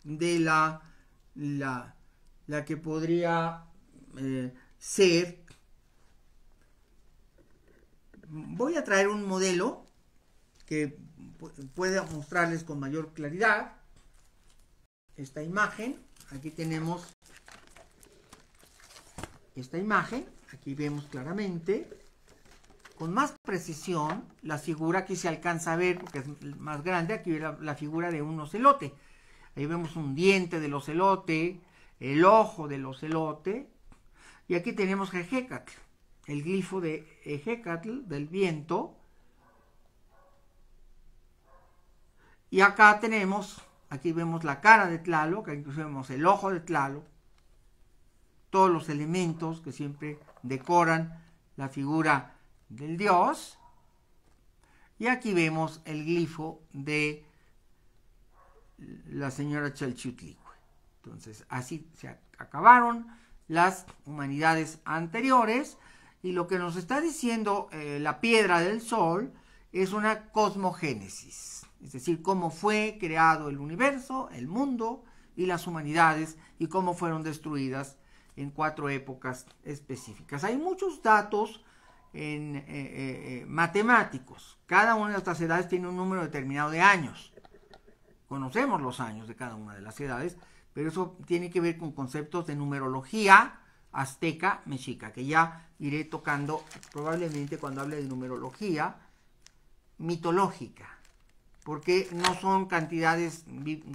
de la que podría ser. Voy a traer un modelo que pueda mostrarles con mayor claridad esta imagen. Aquí tenemos esta imagen. Aquí vemos claramente, con más precisión, la figura. Aquí se alcanza a ver, porque es más grande, aquí la figura de un ocelote. Ahí vemos un diente del ocelote, el ojo del ocelote, y aquí tenemos Hecatl, el glifo de Hecatl, del viento. Y acá tenemos, aquí vemos la cara de Tlaloc, aquí vemos el ojo de Tlaloc, todos los elementos que siempre decoran la figura del dios. Y aquí vemos el glifo de la señora Chalchutlicue. Entonces, así se acabaron las humanidades anteriores, y lo que nos está diciendo la piedra del sol es una cosmogénesis, es decir, cómo fue creado el universo, el mundo y las humanidades, y cómo fueron destruidas en 4 épocas específicas. Hay muchos datos matemáticos. Cada una de estas edades tiene un número determinado de años. Conocemos los años de cada una de las edades, pero eso tiene que ver con conceptos de numerología azteca, mexica, que ya iré tocando probablemente cuando hable de numerología mitológica, porque no son cantidades,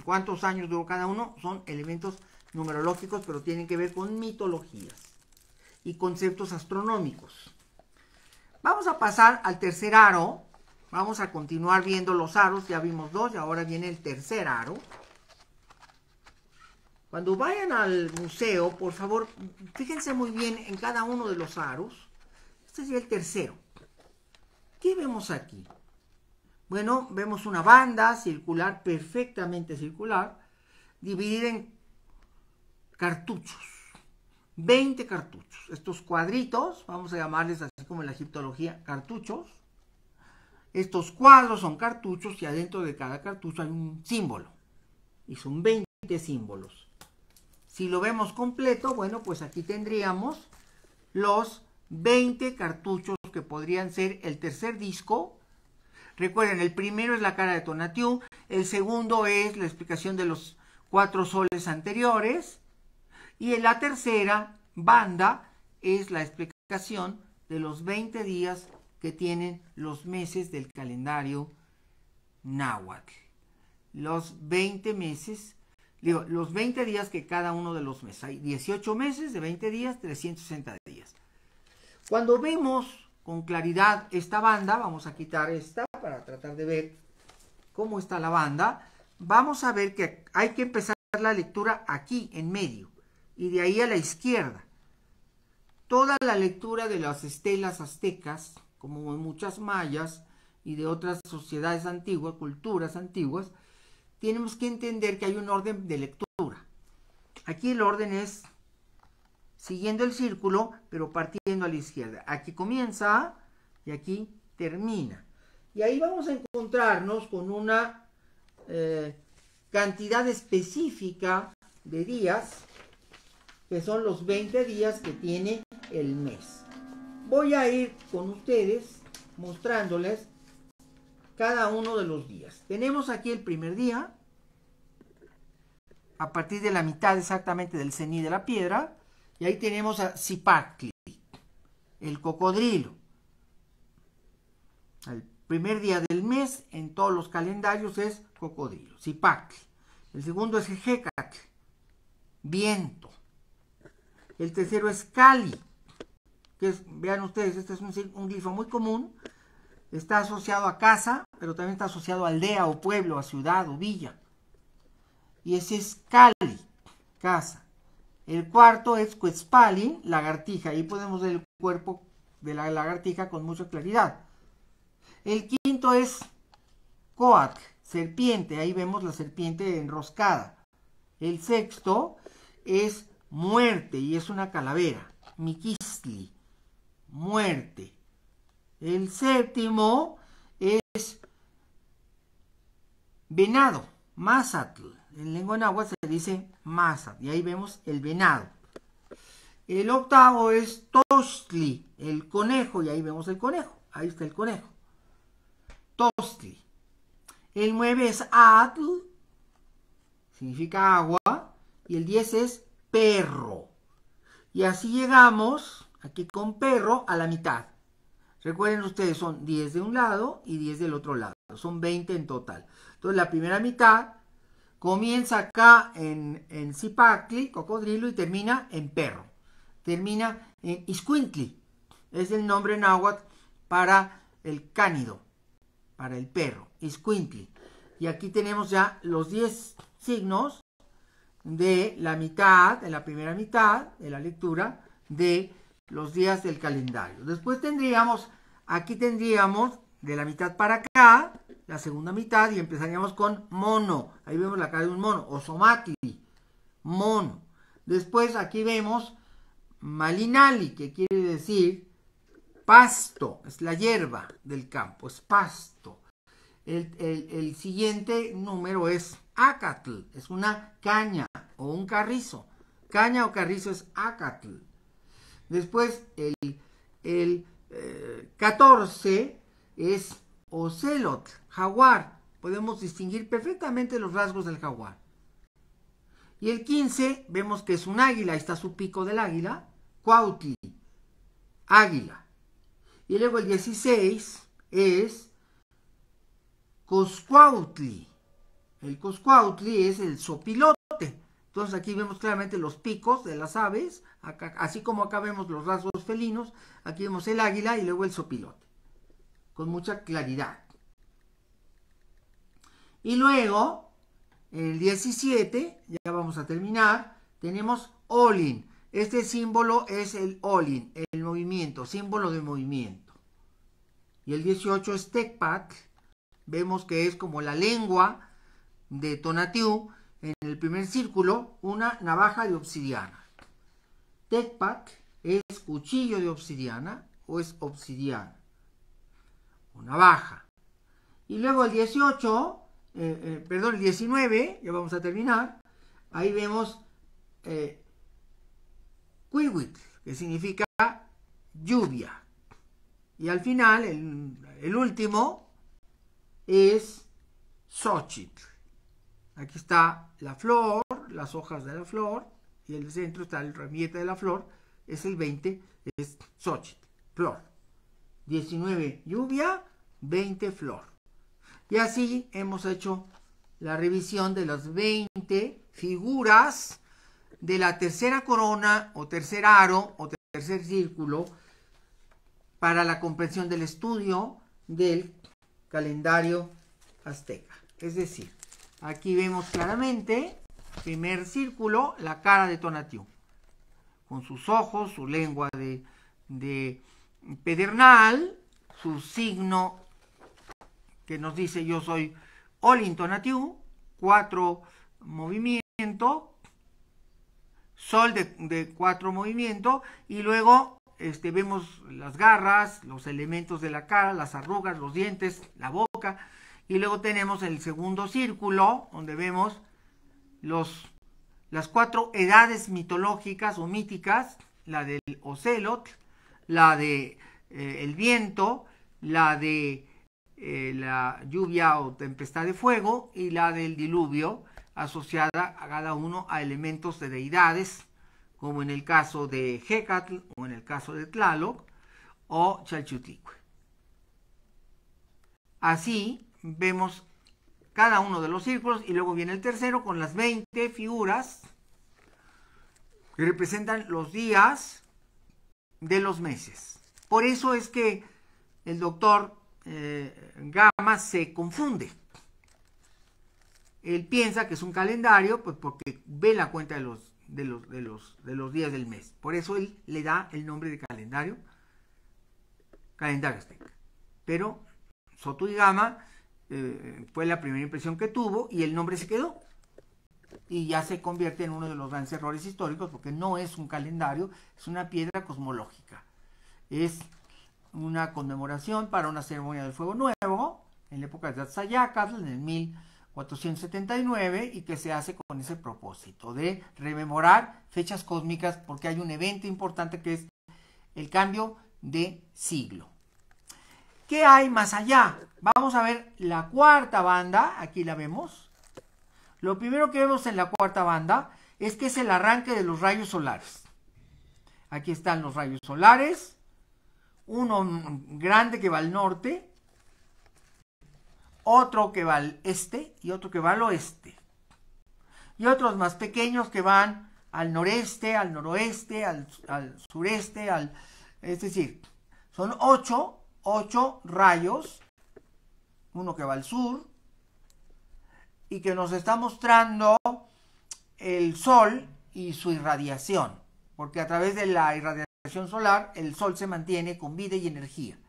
cuántos años duró cada uno, son elementos numerológicos, pero tienen que ver con mitologías y conceptos astronómicos. Vamos a pasar al tercer aro. Vamos a continuar viendo los aros. Ya vimos dos y ahora viene el tercer aro. Cuando vayan al museo, por favor, fíjense muy bien en cada uno de los aros. Este sería el tercero. ¿Qué vemos aquí? Bueno, vemos una banda circular, perfectamente circular, dividida en cartuchos. 20 cartuchos. Estos cuadritos, vamos a llamarles así como en la egiptología, cartuchos. Estos cuadros son cartuchos y adentro de cada cartucho hay un símbolo. Y son 20 símbolos. Si lo vemos completo, bueno, pues aquí tendríamos los 20 cartuchos que podrían ser el tercer disco. Recuerden, el primero es la cara de Tonatiuh, el segundo es la explicación de los 4 soles anteriores, y en la tercera banda es la explicación de los 20 días que tienen los meses del calendario náhuatl. Los 20 meses, digo, los 20 días que cada uno de los meses. Hay 18 meses de 20 días, 360 días. Cuando vemos con claridad esta banda, vamos a quitar esta para tratar de ver cómo está la banda. Vamos a ver que hay que empezar la lectura aquí en medio y de ahí a la izquierda. Toda la lectura de las estelas aztecas, como en muchas mayas y de otras sociedades antiguas, culturas antiguas, tenemos que entender que hay un orden de lectura. Aquí el orden es siguiendo el círculo, pero partiendo a la izquierda. Aquí comienza y aquí termina. Y ahí vamos a encontrarnos con una cantidad específica de días, que son los 20 días que tiene el mes. Voy a ir con ustedes mostrándoles cada uno de los días. Tenemos aquí el primer día, a partir de la mitad exactamente del cení de la piedra, y ahí tenemos a Zipactli, el cocodrilo. El primer día del mes en todos los calendarios es cocodrilo, Zipactli. El segundo es Ejecatl, viento. El tercero es Cali, que es, vean ustedes, este es un glifo muy común. Está asociado a casa, pero también está asociado a aldea o pueblo, a ciudad o villa. Y ese es Cali, casa. El cuarto es Quetzpali, lagartija. Ahí podemos ver el cuerpo de la lagartija con mucha claridad. El quinto es Coatl, serpiente. Ahí vemos la serpiente enroscada. El sexto es muerte y es una calavera. Miquistli, muerte. El séptimo es venado, Mazatl. En lengua náhuatl se dice Mazatl y ahí vemos el venado. El octavo es Tochtli, el conejo, y ahí vemos el conejo. Ahí está el conejo. Tochtli. El 9 es Atl, significa agua, y el 10 es perro. Y así llegamos, aquí con perro, a la mitad. Recuerden ustedes, son 10 de un lado y 10 del otro lado. Son 20 en total. Entonces la primera mitad comienza acá en Zipactli, cocodrilo, y termina en perro. Termina en Iscuintli. Es el nombre náhuatl para el cánido, para el perro. Iscuintli. Y aquí tenemos ya los 10 signos de la mitad, de la primera mitad de la lectura de los días del calendario. Después tendríamos, aquí tendríamos de la mitad para acá, la segunda mitad, y empezaríamos con mono. Ahí vemos la cara de un mono, Osomatli, mono. Después aquí vemos malinali, que quiere decir pasto, es la hierba del campo, es pasto. El siguiente número es acatl, es una caña o un carrizo. Caña o carrizo es acatl. Después el 14 es ocelotl, jaguar. Podemos distinguir perfectamente los rasgos del jaguar. Y el 15 vemos que es un águila, ahí está su pico del águila, cuautli, águila. Y luego el 16 es coscuautli. El coscuautli es el sopilote. Entonces aquí vemos claramente los picos de las aves, acá, así como acá vemos los rasgos felinos, aquí vemos el águila y luego el zopilote, con mucha claridad. Y luego, el 17, ya vamos a terminar, tenemos Olin. Este símbolo es el Olin, el movimiento, símbolo de movimiento. Y el 18 es Tecpat, vemos que es como la lengua de Tonatiuh, en el primer círculo, una navaja de obsidiana. Tecpat es cuchillo de obsidiana o es obsidiana, o navaja. Y luego el 18, el 19, ya vamos a terminar, ahí vemos Quihuitl, que significa lluvia. Y al final, el último, es Xochitl. Aquí está la flor, las hojas de la flor, y en el centro está el ramillete de la flor, es el 20, es Xochitl, flor. 19, lluvia, 20, flor. Y así hemos hecho la revisión de las 20 figuras de la tercera corona, o tercer aro, o tercer círculo, para la comprensión del estudio del calendario azteca. Es decir, aquí vemos claramente, primer círculo, la cara de Tonatiuh, con sus ojos, su lengua de pedernal, su signo que nos dice yo soy Olin Tonatiuh, 4 movimientos, sol de 4 movimientos, y luego vemos las garras, los elementos de la cara, las arrugas, los dientes, la boca, y luego tenemos el segundo círculo, donde vemos las 4 edades mitológicas o míticas, la del Ocelot, la de el viento, la de la lluvia o tempestad de fuego, y la del diluvio, asociada a cada uno a elementos de deidades, como en el caso de Hecatl, o en el caso de Tlaloc, o Chalchutlicue. Así vemos cada uno de los círculos, y luego viene el tercero con las 20 figuras que representan los días de los meses. Por eso es que el doctor Gama se confunde. Él piensa que es un calendario, pues porque ve la cuenta de los días del mes. Por eso él le da el nombre de calendario azteca. Pero Soto y Gama fue la primera impresión que tuvo, y el nombre se quedó. Y ya se convierte en uno de los grandes errores históricos, porque no es un calendario, es una piedra cosmológica. Es una conmemoración para una ceremonia del fuego nuevo, en la época de Atzayacatl, en el 1479, y que se hace con ese propósito de rememorar fechas cósmicas, porque hay un evento importante que es el cambio de siglo. ¿Qué hay más allá? Vamos a ver la cuarta banda, aquí la vemos. Lo primero que vemos en la cuarta banda es que es el arranque de los rayos solares. Aquí están los rayos solares, uno grande que va al norte, otro que va al este y otro que va al oeste. Y otros más pequeños que van al noreste, al noroeste, al sureste, es decir, son 8 rayos, uno que va al sur, y que nos está mostrando el sol y su irradiación, porque a través de la irradiación solar el sol se mantiene con vida y energía.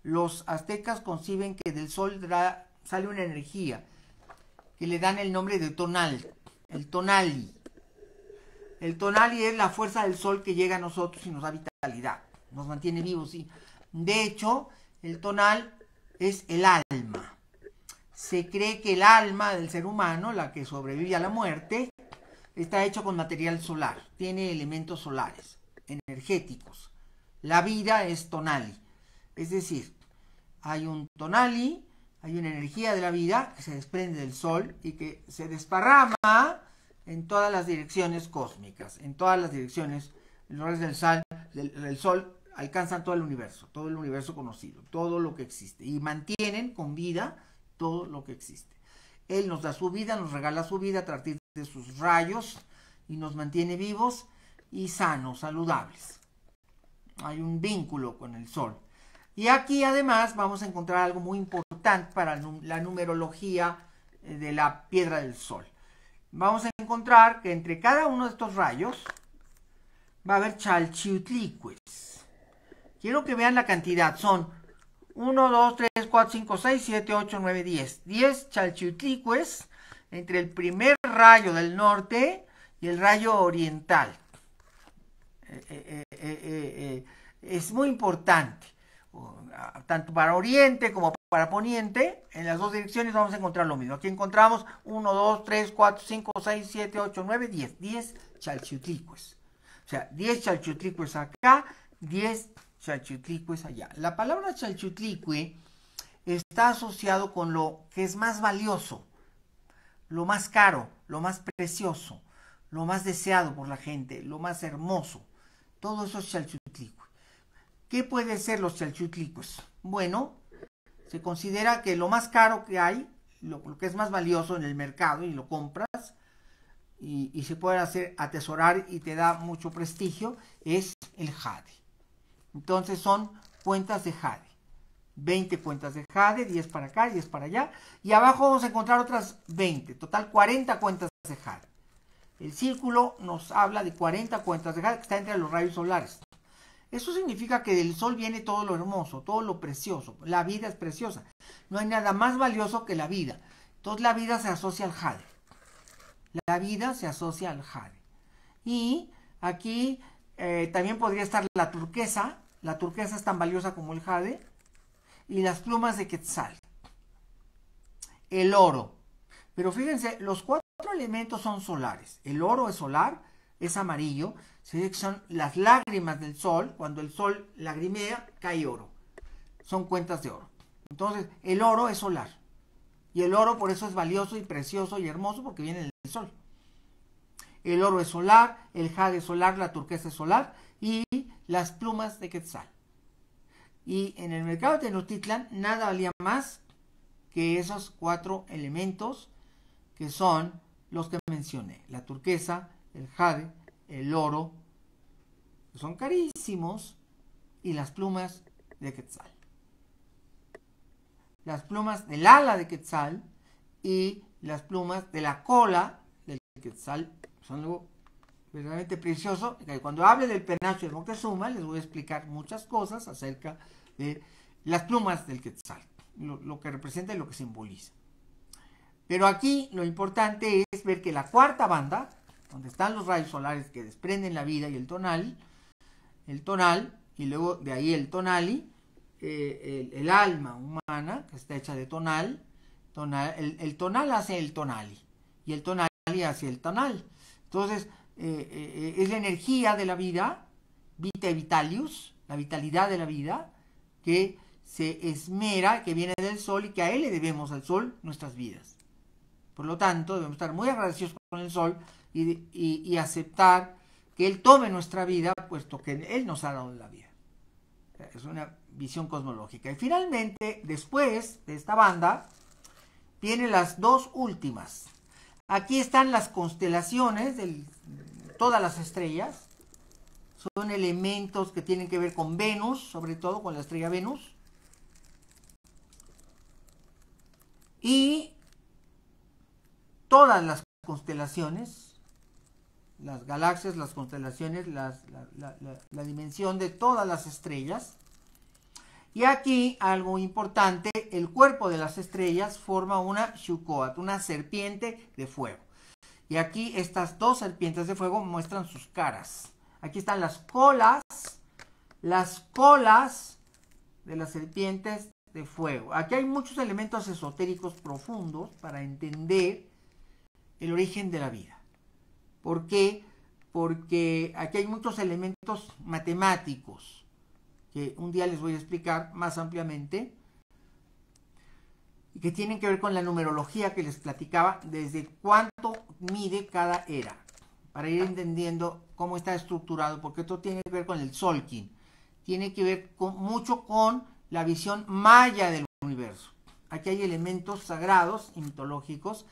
Los aztecas conciben que del sol sale una energía que le dan el nombre de tonal, el tonali. El tonali es la fuerza del sol que llega a nosotros y nos da vitalidad, nos mantiene vivos. Y de hecho, el tonal es el alma. Se cree que el alma del ser humano, la que sobrevive a la muerte, está hecho con material solar, tiene elementos solares, energéticos. La vida es tonali, es decir, hay un tonali, hay una energía de la vida que se desprende del sol y que se desparrama en todas las direcciones cósmicas, en todas las direcciones. Los rayos del sol alcanzan todo el universo conocido, todo lo que existe, y mantienen con vida todo lo que existe. Él nos da su vida, nos regala su vida a partir de sus rayos y nos mantiene vivos y sanos, saludables. Hay un vínculo con el Sol. Y aquí además vamos a encontrar algo muy importante para la numerología de la piedra del Sol. Vamos a encontrar que entre cada uno de estos rayos va a haber chalchiutliques. Quiero que vean la cantidad. Son 1, 2, 3, 4, 5, 6, 7, 8, 9, 10. 10 chalchiutliques entre el primer rayo del norte y el rayo oriental. Es muy importante. Tanto para oriente como para poniente, en las dos direcciones vamos a encontrar lo mismo. Aquí encontramos 1, 2, 3, 4, 5, 6, 7, 8, 9, 10. 10 chalchiutliques. O sea, 10 chalchiutliques acá, 10 chalchiutliques allá. La palabra chalchiutlique está asociado con lo que es más valioso, lo más caro, lo más precioso, lo más deseado por la gente, lo más hermoso. Todo eso es chalchiutlique. ¿Qué pueden ser los chalchiutliques? Bueno, se considera que lo más caro que hay, lo que es más valioso en el mercado y lo compras y se puede hacer atesorar y te da mucho prestigio, es el jade. Entonces son cuentas de jade. 20 cuentas de jade, 10 para acá, 10 para allá. Y abajo vamos a encontrar otras 20, total 40 cuentas de jade. El círculo nos habla de 40 cuentas de jade que está entre los rayos solares. Eso significa que del Sol viene todo lo hermoso, todo lo precioso. La vida es preciosa. No hay nada más valioso que la vida. Entonces la vida se asocia al jade. La vida se asocia al jade. Y aquí también podría estar la turquesa. La turquesa es tan valiosa como el jade. Y las plumas de quetzal. El oro. Pero fíjense, los 4 elementos son solares. El oro es solar, es amarillo. Se dice que son las lágrimas del Sol. Cuando el Sol lagrimea, cae oro. Son cuentas de oro. Entonces, el oro es solar. Y el oro por eso es valioso y precioso y hermoso porque viene del Sol. El oro es solar, el jade es solar, la turquesa es solar y las plumas de quetzal. Y en el mercado de Tenochtitlan nada valía más que esos 4 elementos que son los que mencioné. La turquesa, el jade, el oro, que son carísimos, y las plumas de quetzal. Las plumas del ala de quetzal y las plumas de la cola del quetzal son algo verdaderamente precioso. Cuando hable del penacho de Moctezuma les voy a explicar muchas cosas acerca de las plumas del quetzal, lo que representa y lo que simboliza. Pero aquí lo importante es ver que la cuarta banda, donde están los rayos solares que desprenden la vida y el tonal, y luego de ahí el tonali, el alma humana, que está hecha de tonal, el tonal hace el tonali, y el tonali hace el tonal. Entonces, es la energía de la vida, vita vitalius, la vitalidad de la vida, que se esmera, que viene del Sol y que a él le debemos al Sol nuestras vidas. Por lo tanto, debemos estar muy agradecidos con el Sol y aceptar que Él tome nuestra vida, puesto que Él nos ha dado la vida. Es una visión cosmológica. Y finalmente, después de esta banda, vienen las 2 últimas. Aquí están las constelaciones de todas las estrellas. Son elementos que tienen que ver con Venus, sobre todo con la estrella Venus. Y todas las constelaciones, las galaxias, las constelaciones, la dimensión de todas las estrellas. Y aquí algo importante, el cuerpo de las estrellas forma una Xucoatl, una serpiente de fuego. Y aquí estas 2 serpientes de fuego muestran sus caras. Aquí están las colas de las serpientes de fuego. Aquí hay muchos elementos esotéricos profundos para entender el origen de la vida. ¿Por qué? Porque aquí hay muchos elementos matemáticos que un día les voy a explicar más ampliamente y que tienen que ver con la numerología que les platicaba, desde cuánto mide cada era, para ir entendiendo cómo está estructurado, porque esto tiene que ver con el Tzolk'in, tiene que ver mucho con la visión maya del universo. Aquí hay elementos sagrados y mitológicos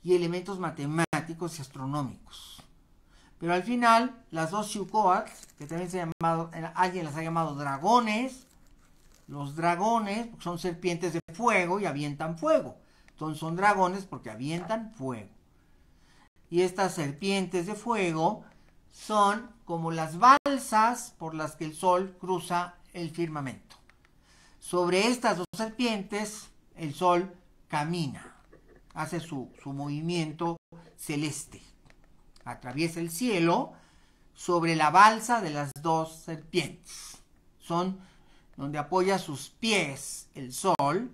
y elementos matemáticos y astronómicos. Pero al final, las dos Xiuhcoatl, que también alguien las ha llamado dragones, los dragones son serpientes de fuego y avientan fuego. Entonces son dragones porque avientan fuego. Y estas serpientes de fuego son como las balsas por las que el sol cruza el firmamento. Sobre estas dos serpientes, el sol camina, hace su movimiento celeste. Atraviesa el cielo sobre la balsa de las dos serpientes. Son donde apoya sus pies el sol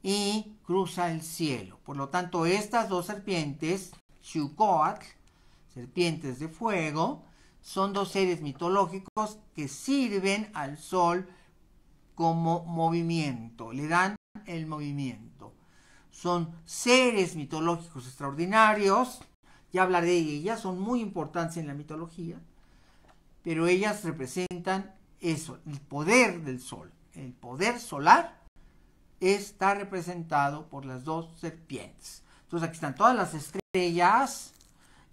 y cruza el cielo. Por lo tanto, estas dos serpientes, Xiuhcoatl, serpientes de fuego, son dos seres mitológicos que sirven al sol como movimiento, le dan el movimiento. Son seres mitológicos extraordinarios, ya hablaré de ellas, son muy importantes en la mitología, pero ellas representan eso, el poder del sol. El poder solar está representado por las dos serpientes. Entonces aquí están todas las estrellas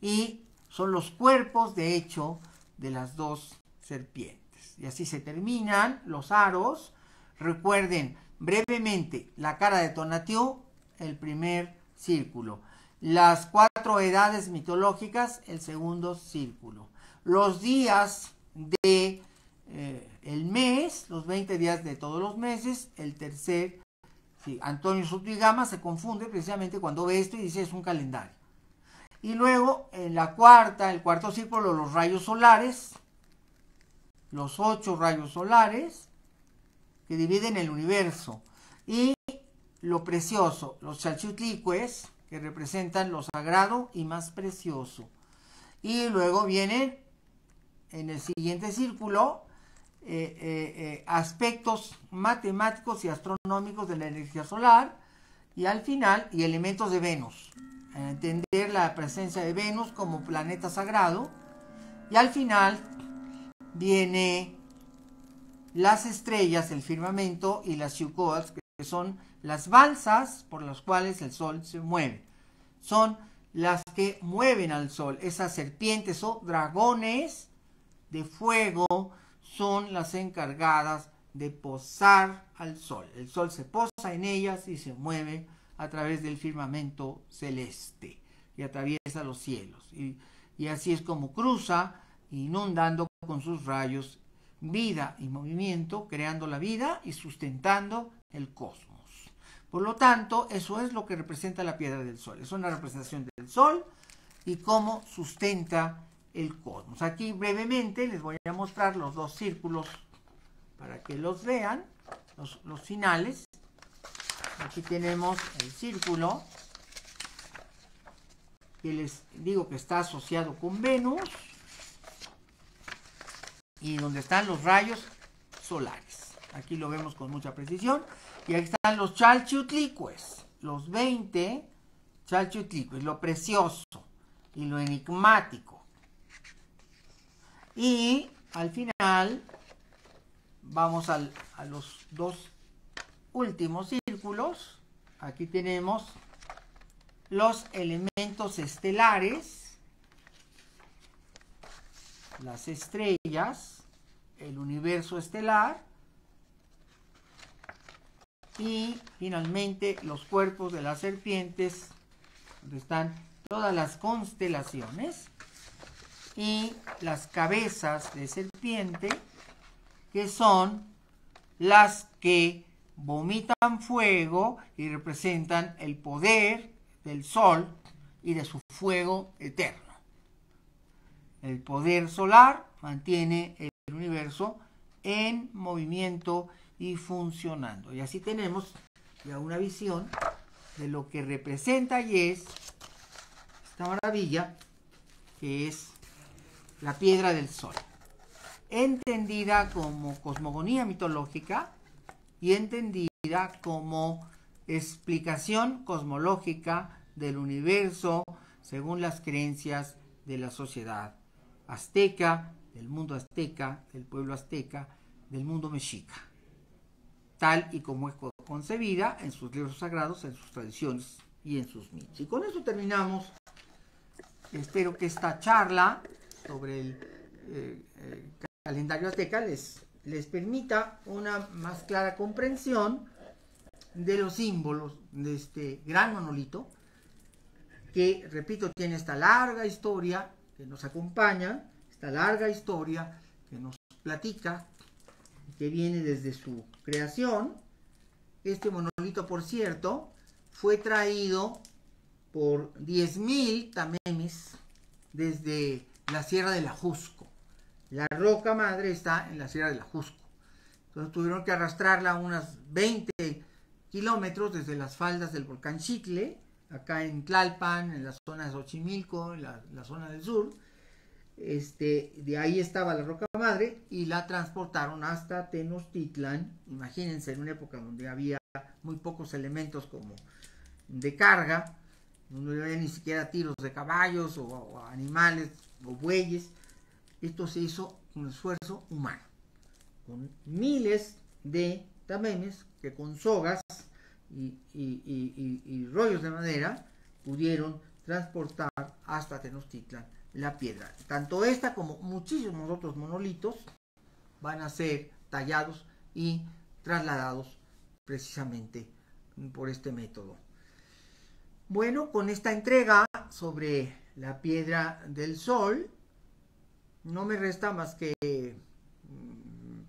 y son los cuerpos, de hecho, de las dos serpientes. Y así se terminan los aros. Recuerden brevemente la cara de Tonatiuh, el primer círculo. Las 4 edades mitológicas, el segundo círculo. Los días de el mes, los 20 días de todos los meses, el tercer. Sí, Antonio Soto-y-Gama se confunde precisamente cuando ve esto y dice es un calendario. Y luego en el cuarto círculo, los rayos solares, los 8 rayos solares que dividen el universo. Y lo precioso, los chalchiutlicues, que representan lo sagrado y más precioso. Y luego vienen en el siguiente círculo aspectos matemáticos y astronómicos de la energía solar, y al final, y elementos de Venus, entender la presencia de Venus como planeta sagrado, y al final viene las estrellas, el firmamento y las Xiuhcoatl, que son las balsas por las cuales el sol se mueve. Son las que mueven al sol. Esas serpientes o dragones de fuego son las encargadas de posar al sol. El sol se posa en ellas y se mueve a través del firmamento celeste y atraviesa los cielos. Y así es como cruza, inundando con sus rayos vida y movimiento, creando la vida y sustentando el cosmos. Por lo tanto, eso es lo que representa la piedra del sol. Es una representación del sol y cómo sustenta el cosmos. Aquí brevemente les voy a mostrar los dos círculos para que los vean, los finales. Aquí tenemos el círculo que les digo que está asociado con Venus y donde están los rayos solares. Aquí lo vemos con mucha precisión. Y aquí están los chalchiutlicues, los 20 chalchiutlicues, lo precioso y lo enigmático. Y al final vamos a los dos últimos círculos. Aquí tenemos los elementos estelares, las estrellas, el universo estelar y finalmente los cuerpos de las serpientes, donde están todas las constelaciones, y las cabezas de serpiente, que son las que vomitan fuego y representan el poder del sol y de su fuego eterno. El poder solar mantiene el universo en movimiento y funcionando. Y así tenemos ya una visión de lo que representa y es esta maravilla que es la piedra del sol, entendida como cosmogonía mitológica y entendida como explicación cosmológica del universo según las creencias de la sociedad azteca, del mundo azteca, del pueblo azteca, del mundo mexica, tal y como es concebida en sus libros sagrados, en sus tradiciones y en sus mitos. Y con eso terminamos. Espero que esta charla sobre el calendario azteca les permita una más clara comprensión de los símbolos de este gran monolito, que, repito, tiene esta larga historia que nos acompaña, esta larga historia que nos platica, que viene desde su creación. Este monolito, por cierto, fue traído por 10.000 tamemes desde la Sierra del Ajusco. La roca madre está en la Sierra del Ajusco. Entonces tuvieron que arrastrarla unas 20 kilómetros desde las faldas del volcán Xitle, acá en Tlalpan, en la zona de Xochimilco, en la zona del sur. De ahí estaba la roca madre y la transportaron hasta Tenochtitlan. Imagínense, en una época donde había muy pocos elementos como de carga, donde no había ni siquiera tiros de caballos o animales o bueyes. Esto se hizo con esfuerzo humano, con miles de tamemes que con sogas y rollos de madera pudieron transportar hasta Tenochtitlan la piedra. Tanto esta como muchísimos otros monolitos van a ser tallados y trasladados precisamente por este método. Bueno, con esta entrega sobre la piedra del Sol, no me resta más que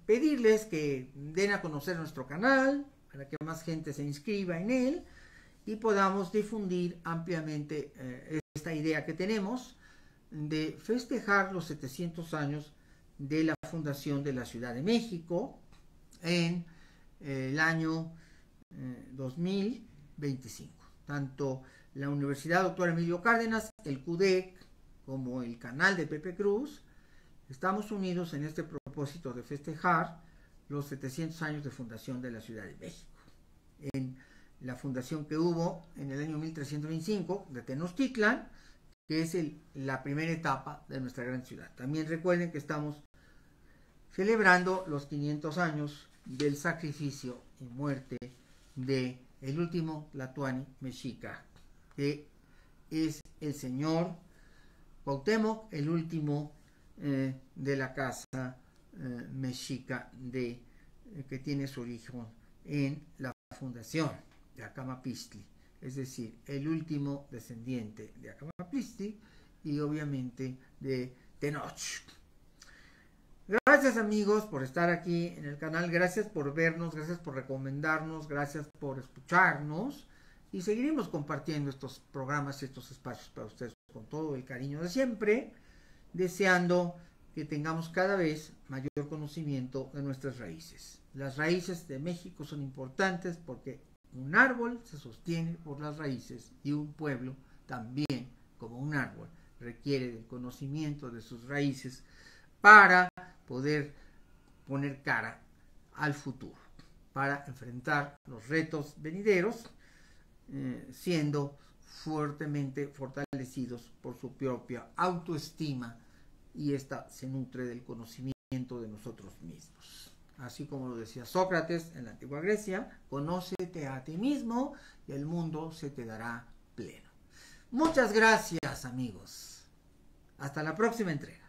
pedirles que den a conocer nuestro canal para que más gente se inscriba en él y podamos difundir ampliamente esta idea que tenemos de festejar los 700 años de la fundación de la Ciudad de México en el año 2025. Tanto la Universidad Dr. Emilio Cárdenas, el CUDEC, como el canal de Pepe Cruz, estamos unidos en este propósito de festejar los 700 años de fundación de la Ciudad de México. En la fundación que hubo en el año 1325 de Tenochtitlan, que es la primera etapa de nuestra gran ciudad. También recuerden que estamos celebrando los 500 años del sacrificio y muerte de el último Tlatoani mexica, que es el señor Cuauhtémoc, el último de la casa mexica que tiene su origen en la fundación de Acamapistli, es decir, el último descendiente de Acamapistli y obviamente de Tenoch. Gracias amigos por estar aquí en el canal, gracias por vernos, gracias por recomendarnos, gracias por escucharnos y seguiremos compartiendo estos programas y estos espacios para ustedes con todo el cariño de siempre, deseando que tengamos cada vez mayor conocimiento de nuestras raíces. Las raíces de México son importantes porque un árbol se sostiene por las raíces y un pueblo también, como un árbol, requiere del conocimiento de sus raíces para poder poner cara al futuro, para enfrentar los retos venideros, siendo fuertemente fortalecidos por su propia autoestima, y esta se nutre del conocimiento de nosotros mismos. Así como lo decía Sócrates en la antigua Grecia, conócete a ti mismo y el mundo se te dará pleno. Muchas gracias amigos. Hasta la próxima entrega.